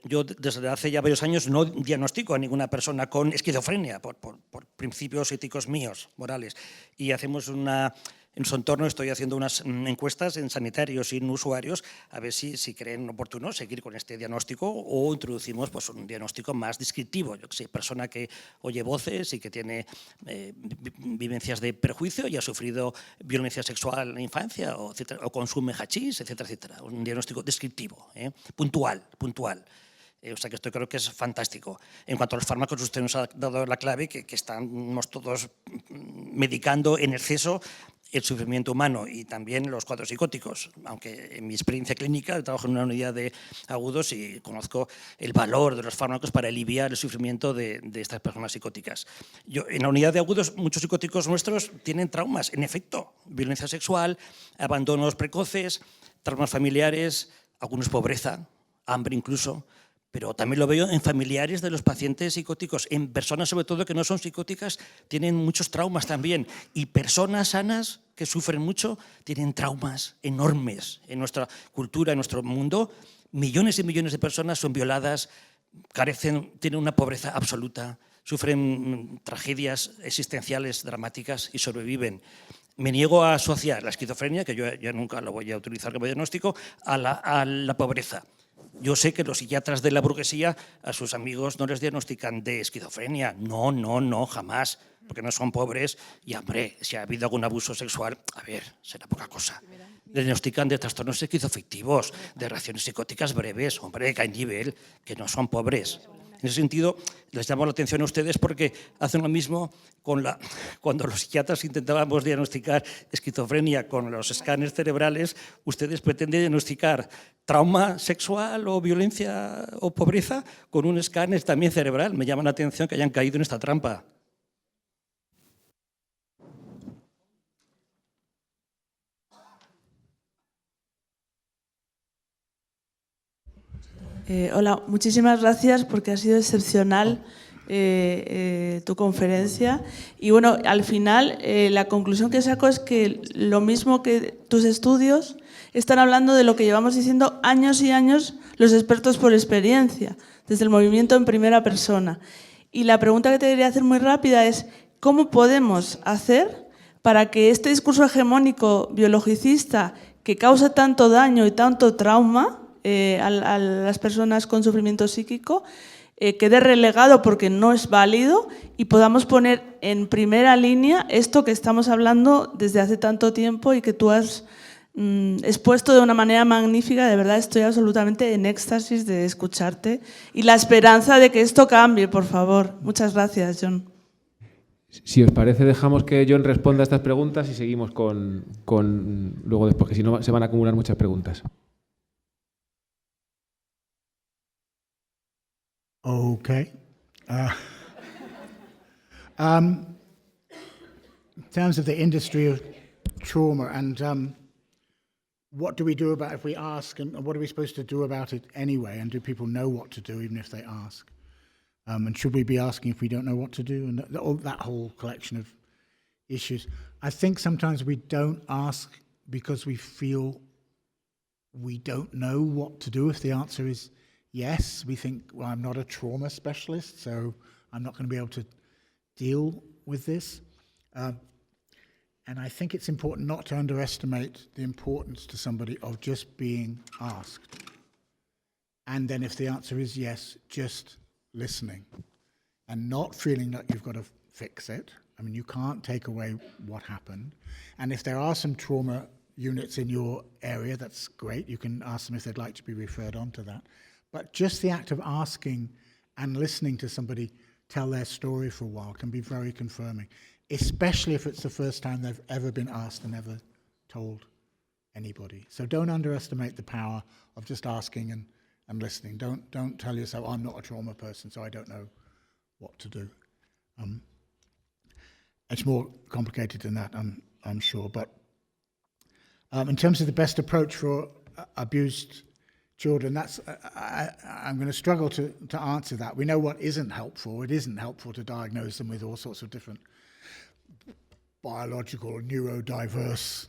Yo desde hace ya varios años no diagnostico a ninguna persona con esquizofrenia por principios éticos míos, morales, y hacemos en su entorno estoy haciendo unas encuestas en sanitarios y en usuarios a ver si creen oportuno seguir con este diagnóstico o introducimos pues, un diagnóstico más descriptivo. Yo que sé, persona que oye voces y que tiene vivencias de perjuicio y ha sufrido violencia sexual en la infancia o consume hachís, etcétera, etcétera. Un diagnóstico descriptivo, puntual. O sea que esto creo que es fantástico. En cuanto a los fármacos, usted nos ha dado la clave que estamos todos medicando en exceso el sufrimiento humano y también los cuadros psicóticos, aunque en mi experiencia clínica trabajo en una unidad de agudos y conozco el valor de los fármacos para aliviar el sufrimiento de estas personas psicóticas. En la unidad de agudos muchos psicóticos nuestros tienen traumas, en efecto, violencia sexual, abandonos precoces, traumas familiares, algunos pobreza, hambre incluso, pero también lo veo en familiares de los pacientes psicóticos, en personas sobre todo que no son psicóticas, tienen muchos traumas también, y personas sanas que sufren mucho tienen traumas enormes. En nuestra cultura, en nuestro mundo, millones y millones de personas son violadas, tienen una pobreza absoluta, sufren tragedias existenciales dramáticas y sobreviven. Me niego a asociar la esquizofrenia, que yo ya nunca lo voy a utilizar como diagnóstico, a la pobreza. Yo sé que los psiquiatras de la burguesía a sus amigos no les diagnostican de esquizofrenia. No, jamás, porque no son pobres y, hombre, si ha habido algún abuso sexual, a ver, será poca cosa. Les diagnostican de trastornos esquizoafectivos, de reacciones psicóticas breves, hombre, que hay nivel, que no son pobres. En ese sentido, les llamo la atención a ustedes porque hacen lo mismo cuando los psiquiatras intentábamos diagnosticar esquizofrenia con los escáneres cerebrales, ustedes pretenden diagnosticar trauma sexual o violencia o pobreza con un escáner también cerebral. Me llama la atención que hayan caído en esta trampa. Hola, muchísimas gracias porque ha sido excepcional tu conferencia. Y bueno, al final la conclusión que saco es que lo mismo que tus estudios están hablando de lo que llevamos diciendo años y años los expertos por experiencia, desde el movimiento en primera persona. Y la pregunta que te quería hacer muy rápida es, ¿cómo podemos hacer para que este discurso hegemónico biologicista que causa tanto daño y tanto trauma a las personas con sufrimiento psíquico quede relegado porque no es válido y podamos poner en primera línea esto que estamos hablando desde hace tanto tiempo y que tú has expuesto de una manera magnífica? De verdad estoy absolutamente en éxtasis de escucharte y la esperanza de que esto cambie, por favor. Muchas gracias, John. Si os parece, dejamos que John responda a estas preguntas y seguimos con luego después, que si no se van a acumular muchas preguntas. Okay. In terms of the industry of trauma and what do we do about it if we ask, and what are we supposed to do about it anyway, and do people know what to do even if they ask? And should we be asking if we don't know what to do? And that whole collection of issues. I think sometimes we don't ask because we feel we don't know what to do if the answer is yes. We think, well, I'm not a trauma specialist, so I'm not going to be able to deal with this. And I think it's important not to underestimate the importance to somebody of just being asked. And then if the answer is yes, just listening and not feeling that you've got to fix it. I mean, you can't take away what happened. And if there are some trauma units in your area, that's great. You can ask them if they'd like to be referred on to that. But just the act of asking and listening to somebody tell their story for a while can be very confirming, especially if it's the first time they've ever been asked and never told anybody. So don't underestimate the power of just asking and listening. Don't tell yourself, I'm not a trauma person, so I don't know what to do. It's more complicated than that, I'm sure. But in terms of the best approach for abused children, that's I'm going to struggle to answer that. We know what isn't helpful. It isn't helpful to diagnose them with all sorts of different biological, neurodiverse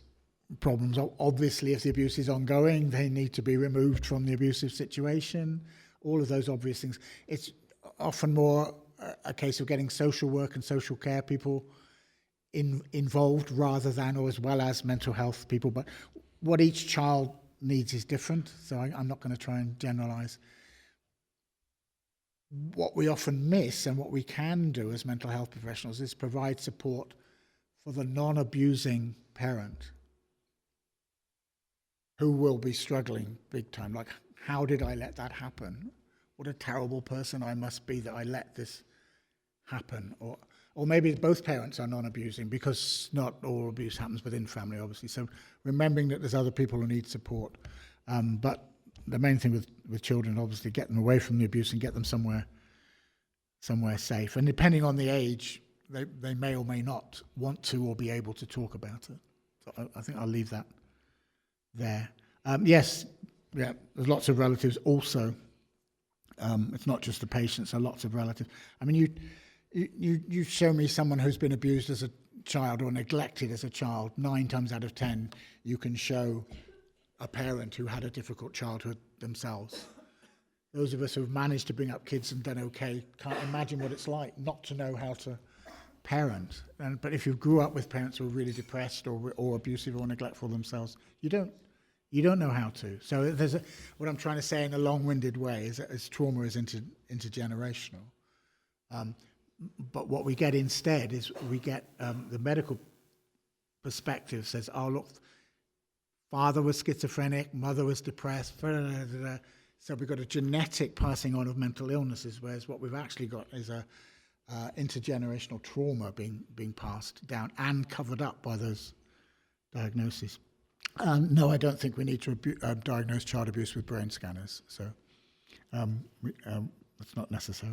problems. Obviously, if the abuse is ongoing, they need to be removed from the abusive situation. All of those obvious things. It's often more a case of getting social work and social care people involved rather than, or as well as, mental health people. But what each child needs is different, so I'm not going to try and generalize. What we often miss and what we can do as mental health professionals is provide support for the non-abusing parent who will be struggling big time. Like, how did I let that happen? What a terrible person I must be that I let this happen. Or maybe both parents are non-abusing, because not all abuse happens within family, obviously. So remembering that there's other people who need support. But the main thing with children, obviously, get them away from the abuse and get them somewhere safe. And depending on the age, they may or may not want to or be able to talk about it. So I think I'll leave that there. Yes, yeah, there's lots of relatives also. It's not just the patients, there are lots of relatives. I mean, you show me someone who's been abused as a child or neglected as a child, 9 times out of 10, you can show a parent who had a difficult childhood themselves. Those of us who've managed to bring up kids and done okay can't imagine what it's like not to know how to parent. But if you grew up with parents who were really depressed or abusive or neglectful themselves, you don't know how to. So what I'm trying to say in a long-winded way is trauma is intergenerational. But what we get instead is we get the medical perspective says, oh, look, father was schizophrenic, mother was depressed, So we've got a genetic passing on of mental illnesses, whereas what we've actually got is a intergenerational trauma being passed down and covered up by those diagnoses. No, I don't think we need to diagnose child abuse with brain scanners. So that's not necessary.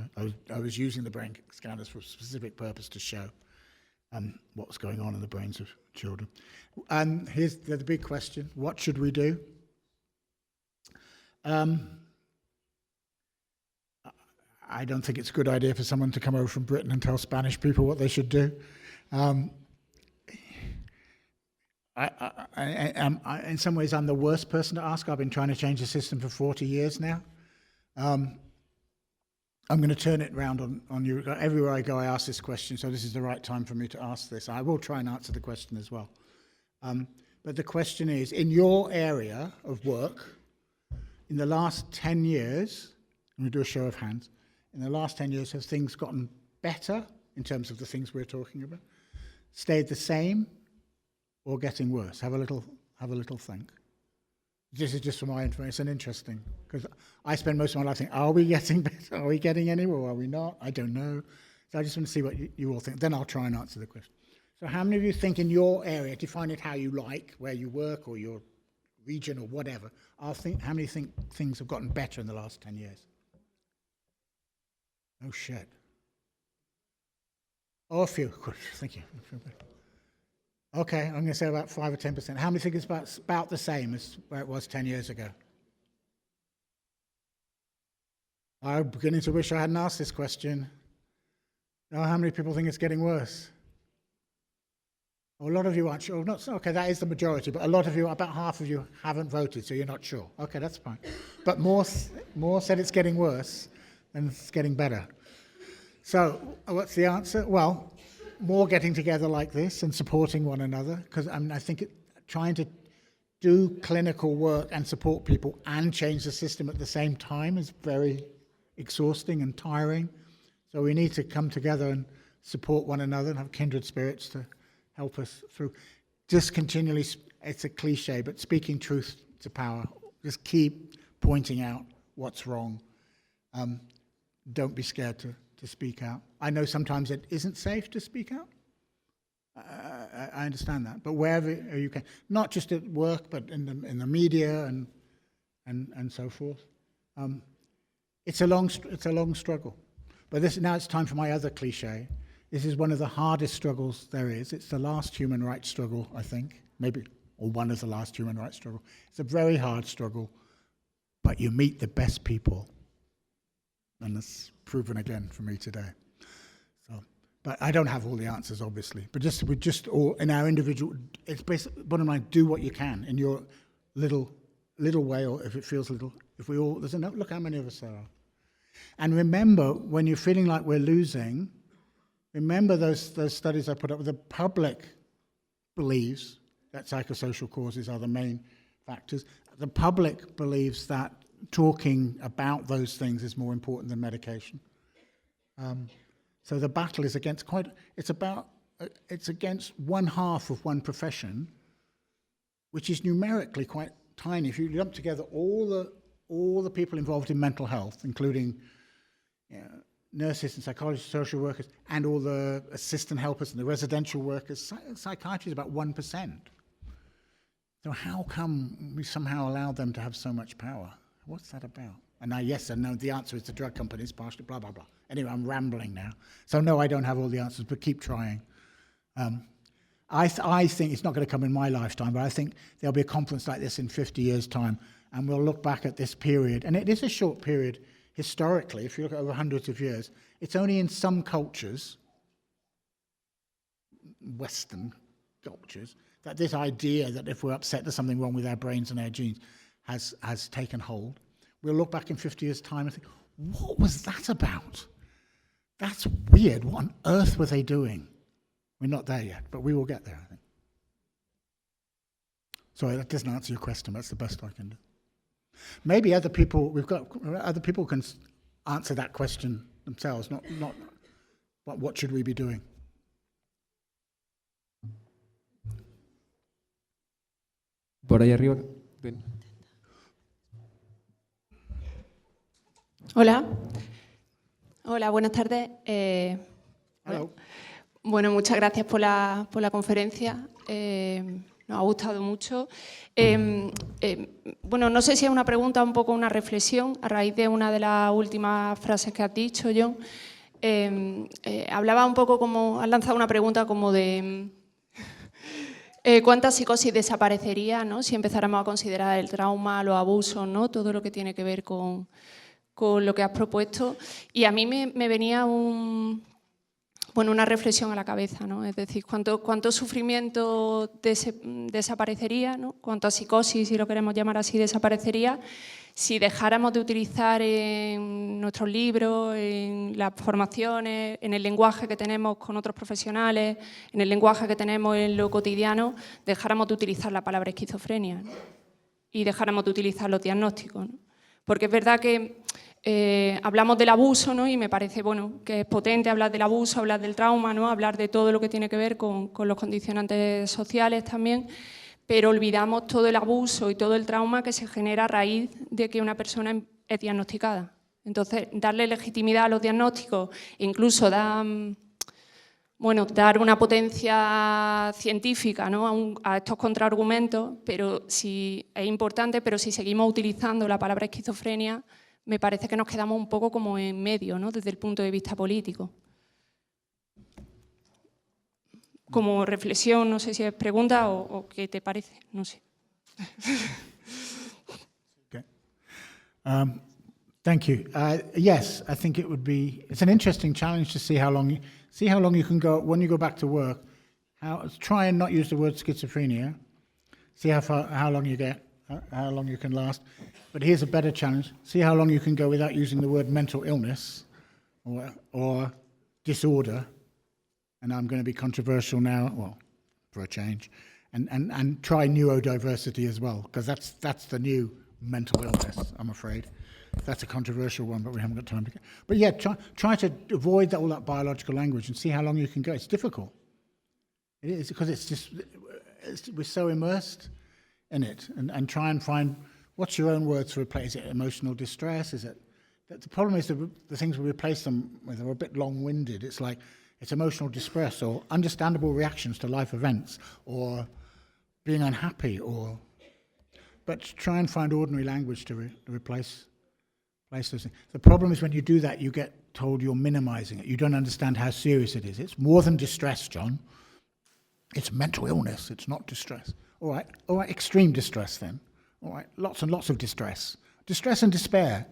I was using the brain scanners for a specific purpose to show what's going on in the brains of children. And here's the big question: what should we do? I don't think it's a good idea for someone to come over from Britain and tell Spanish people what they should do. In some ways, I'm the worst person to ask. I've been trying to change the system for 40 years now. I'm going to turn it around on you. Everywhere I go, I ask this question, so this is the right time for me to ask this. I will try and answer the question as well. But the question is, in your area of work, in the last 10 years, I'm going to do a show of hands, in the last 10 years, have things gotten better in terms of the things we're talking about, stayed the same, or getting worse? Have a little think. This is just for my information. It's interesting, because I spend most of my life thinking, are we getting better? Are we getting anywhere, or are we not? I don't know. So I just want to see what you all think. Then I'll try and answer the question. So how many of you think in your area, define it how you like, where you work or your region or whatever, how many think things have gotten better in the last 10 years? Oh, shit. Oh, a few. Good. Thank you. Okay, I'm going to say about 5 or 10%. How many think it's about the same as where it was 10 years ago? I'm beginning to wish I hadn't asked this question. Oh, how many people think it's getting worse? Oh, a lot of you aren't sure. Okay, that is the majority, but a lot of you, about half of you, haven't voted, so you're not sure. Okay, that's fine. But more said it's getting worse than it's getting better. So what's the answer? Well, more getting together like this and supporting one another, because I think trying to do clinical work and support people and change the system at the same time is very exhausting and tiring. So we need to come together and support one another and have kindred spirits to help us through. Just continually, it's a cliche, but speaking truth to power. Just keep pointing out what's wrong. Don't be scared to speak out. I know sometimes it isn't safe to speak out. I understand that, but wherever you can, not just at work, but in the media and so forth. It's a long struggle. But now it's time for my other cliche. This is one of the hardest struggles there is. It's the last human rights struggle, I think, maybe, or one of the last human rights struggle. It's a very hard struggle, but you meet the best people, and that's proven again for me today. So, but I don't have all the answers, obviously. But we just all in our individual. It's basically bottom line: do what you can in your little way, or if it feels little. If we all look how many of us there are, and remember when you're feeling like we're losing. Remember those studies I put up. The public believes that psychosocial causes are the main factors. The public believes that talking about those things is more important than medication. So the battle is against it's against 1/2 of one profession, which is numerically quite tiny. If you lump together all the people involved in mental health, including nurses and psychologists, social workers, and all the assistant helpers and the residential workers, psychiatry is about 1%. So how come we somehow allow them to have so much power? What's that about? And now, yes and no, the answer is the drug companies, partially, blah, blah, blah. Anyway, I'm rambling now. So no, I don't have all the answers, but keep trying. I think it's not going to come in my lifetime, but I think there'll be a conference like this in 50 years' time, and we'll look back at this period. And it is a short period historically, if you look at over hundreds of years. It's only in some cultures, Western cultures, that this idea that if we're upset, there's something wrong with our brains and our genes has taken hold. We'll look back in 50 years' time and think, what was that about? That's weird. What on earth were they doing? We're not there yet, but we will get there, I think. Sorry, that doesn't answer your question. That's the best I can do. Maybe other people can answer that question themselves, not what should we be doing? Por ahí arriba. Ven. Hola. Hola, buenas tardes. Hello. Bueno, muchas gracias por la conferencia. Nos ha gustado mucho. Bueno, no sé si es una pregunta o un poco una reflexión a raíz de una de las últimas frases que has dicho, John. Hablaba un poco como, has lanzado una pregunta como de ¿cuánta psicosis desaparecería, ¿no?, si empezáramos a considerar el trauma, los abusos, ¿no?, todo lo que tiene que ver con lo que has propuesto? Y a mí me venía una reflexión a la cabeza, ¿no? Es decir, ¿cuánto sufrimiento desaparecería, ¿no?, cuánta psicosis, si lo queremos llamar así, desaparecería si dejáramos de utilizar en nuestros libros, en las formaciones, en el lenguaje que tenemos con otros profesionales, en el lenguaje que tenemos en lo cotidiano, dejáramos de utilizar la palabra esquizofrenia, ¿no?, y dejáramos de utilizar los diagnósticos, ¿no? Porque es verdad que hablamos del abuso, ¿no?, y me parece que es potente hablar del abuso, hablar del trauma, ¿no?, hablar de todo lo que tiene que ver con los condicionantes sociales también, pero olvidamos todo el abuso y todo el trauma que se genera a raíz de que una persona es diagnosticada. Entonces, darle legitimidad a los diagnósticos, incluso dar una potencia científica, ¿no?, a estos contraargumentos, pero sí es importante, pero si seguimos utilizando la palabra esquizofrenia, me parece que nos quedamos un poco como en medio, ¿no?, desde el punto de vista político. Como reflexión, no sé si es pregunta o qué te parece, no sé. Okay. Thank you. Yes, I think it's an interesting challenge to see how long you can go when you go back to work. Try and not use the word schizophrenia. See how long you get, how long you can last. But here's a better challenge. See how long you can go without using the word mental illness or disorder. And I'm going to be controversial now, well, for a change, and try neurodiversity as well, because that's the new mental illness, I'm afraid. That's a controversial one, but we haven't got time to get. But yeah, try to avoid all that biological language and see how long you can go. It's difficult. It is, because we're so immersed in it, and try and find what's your own words to replace it. Emotional distress? Is it? The problem is the things we replace them with are a bit long-winded. It's like, it's emotional distress or understandable reactions to life events or being unhappy, but try and find ordinary language to replace those things. The problem is when you do that, you get told you're minimizing it. You don't understand how serious it is. It's more than distress, John. It's mental illness. It's not distress. All right, extreme distress then. All right, lots and lots of distress. Distress and despair,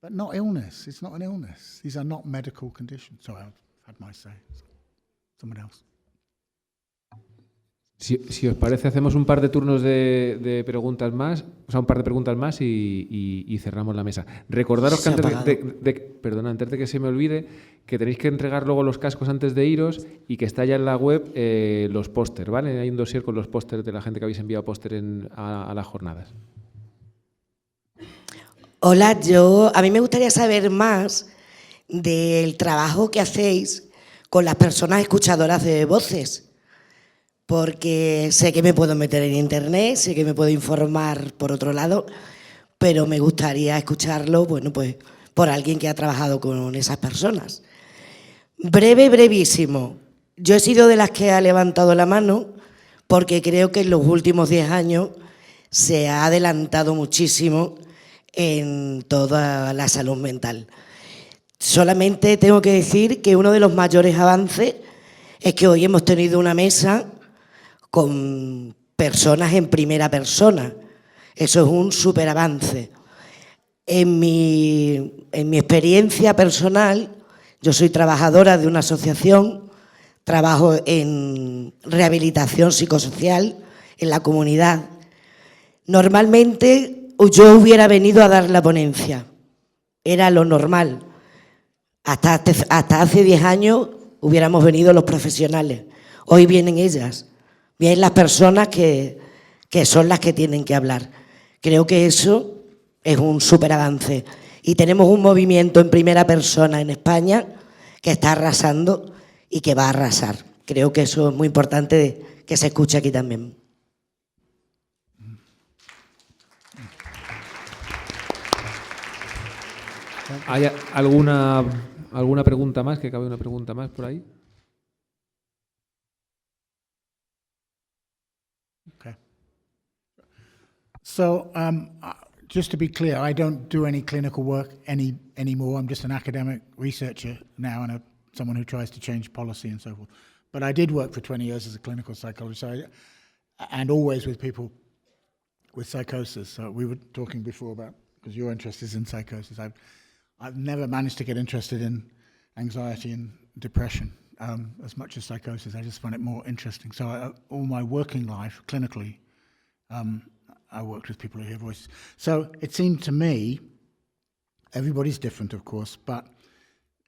but not illness. It's not an illness. These are not medical conditions. Sorry, I've had my say. Someone else. Si os parece, hacemos un par de turnos de preguntas más, o sea, un par de preguntas más y cerramos la mesa. Recordaros que antes de que se me olvide, que tenéis que entregar luego los cascos antes de iros y que está ya en la web los póster, ¿vale? Hay un dossier con los pósters de la gente que habéis enviado póster a las jornadas. Hola, a mí me gustaría saber más del trabajo que hacéis con las personas escuchadoras de voces. Porque sé que me puedo meter en internet, sé que me puedo informar por otro lado, pero me gustaría escucharlo, pues por alguien que ha trabajado con esas personas. Brevísimo. Yo he sido de las que ha levantado la mano porque creo que en los últimos 10 años se ha adelantado muchísimo en toda la salud mental. Solamente tengo que decir que uno de los mayores avances es que hoy hemos tenido una mesa con personas en primera persona. Eso es un súper avance. En mi experiencia personal, yo soy trabajadora de una asociación, trabajo en rehabilitación psicosocial en la comunidad. Normalmente yo hubiera venido a dar la ponencia, era lo normal. Hasta hace 10 años hubiéramos venido los profesionales, hoy vienen ellas. Bien, las personas que son las que tienen que hablar. Creo que eso es un súper avance. Y tenemos un movimiento en primera persona en España que está arrasando y que va a arrasar. Creo que eso es muy importante que se escuche aquí también. ¿Hay alguna pregunta más? ¿Que cabe una pregunta más por ahí? Okay. So, just to be clear, I don't do any clinical work anymore. I'm just an academic researcher now and someone who tries to change policy and so forth. But I did work for 20 years as a clinical psychologist, and always with people with psychosis. So we were talking before about, because your interest is in psychosis. I've never managed to get interested in anxiety and depression as much as psychosis. I just find it more interesting. So all my working life, clinically, I worked with people who hear voices. So it seemed to me, everybody's different, of course, but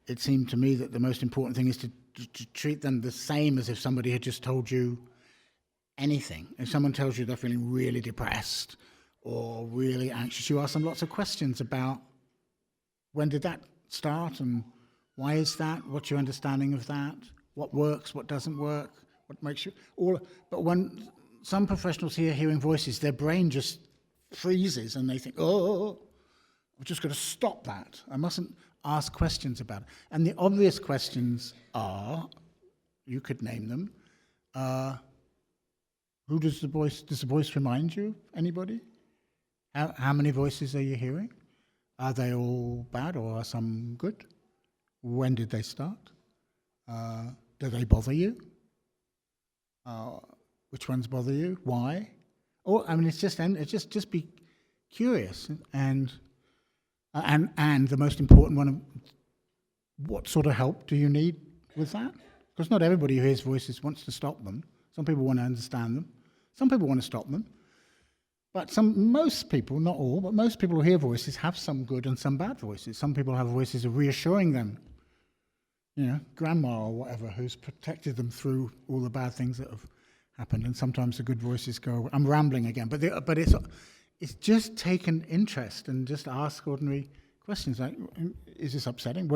it seemed to me that the most important thing is to treat them the same as if somebody had just told you anything. If someone tells you they're feeling really depressed or really anxious, you ask them lots of questions about when did that start and why is that? What's your understanding of that? What works? What doesn't work? What makes you all? But when some professionals hear hearing voices, their brain just freezes and they think, "Oh, I'm just going to stop that. I mustn't ask questions about it." And the obvious questions are, you could name them. Who does the voice remind you? Anybody? How many voices are you hearing? Are they all bad or are some good? When did they start? Do they bother you? Which ones bother you? Why? Or I mean, it's just be curious and the most important one, what sort of help do you need with that? Because not everybody who hears voices wants to stop them. Some people want to understand them. Some people want to stop them. But most people, not all, but most people who hear voices have some good and some bad voices. Some people have voices of reassuring them. You know, grandma or whatever, who's protected them through all the bad things that have happened. And sometimes the good voices go, I'm rambling again, but it's just take an interest and just ask ordinary questions like, is this upsetting?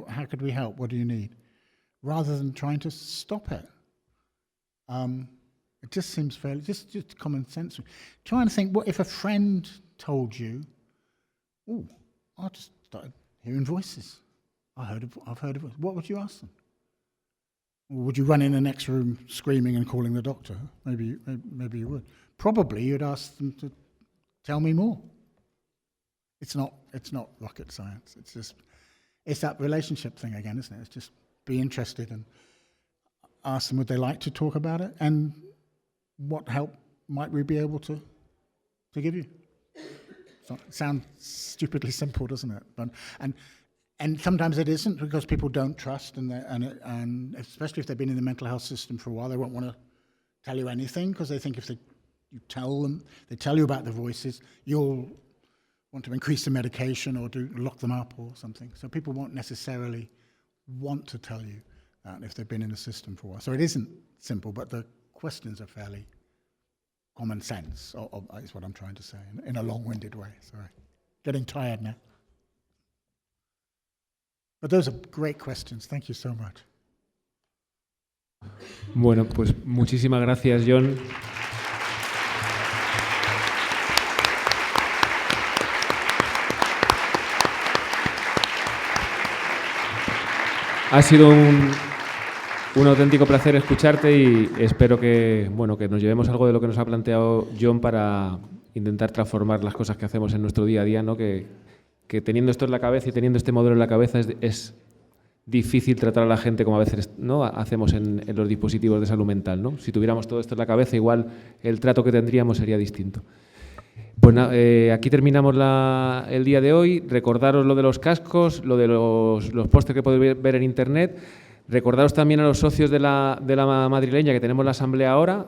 How could we help? What do you need? Rather than trying to stop it. It just seems fairly, just common sense. Trying to think, what if a friend told you, oh, I just started hearing voices. I've heard of voices. What would you ask them? Or would you run in the next room screaming and calling the doctor? Maybe you would. Probably you'd ask them to tell me more. It's not rocket science. It's that relationship thing again, isn't it? It's just be interested and ask them would they like to talk about it and what help might we be able to give you. So it sounds stupidly simple, doesn't it? But, and sometimes it isn't because people don't trust and especially if they've been in the mental health system for a while, they won't want to tell you anything because they think if they tell you about the voices, you'll want to increase the medication or lock them up or something. So people won't necessarily want to tell you that if they've been in the system for a while. So it isn't simple, but the questions are fairly common sense, is what I'm trying to say, in a long-winded way. Sorry. Getting tired now. But those are great questions. Thank you so much. Bueno, pues muchísimas gracias, John. Ha sido un auténtico placer escucharte y espero que nos llevemos algo de lo que nos ha planteado John para intentar transformar las cosas que hacemos en nuestro día a día, ¿no? Que teniendo esto en la cabeza y teniendo este modelo en la cabeza es difícil tratar a la gente como a veces, ¿no?, hacemos en los dispositivos de salud mental, ¿no? Si tuviéramos todo esto en la cabeza, igual el trato que tendríamos sería distinto. Pues aquí terminamos el día de hoy. Recordaros lo de los cascos, lo de los pósters que podéis ver en Internet. Recordaros también a los socios de la madrileña que tenemos la asamblea ahora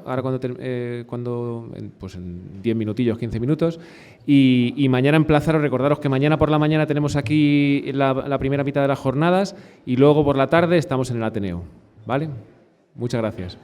pues en 10 minutillos, 15 minutos. Y mañana emplazaros, recordaros que mañana por la mañana tenemos aquí la primera mitad de las jornadas y luego por la tarde estamos en el Ateneo. ¿Vale? Muchas gracias.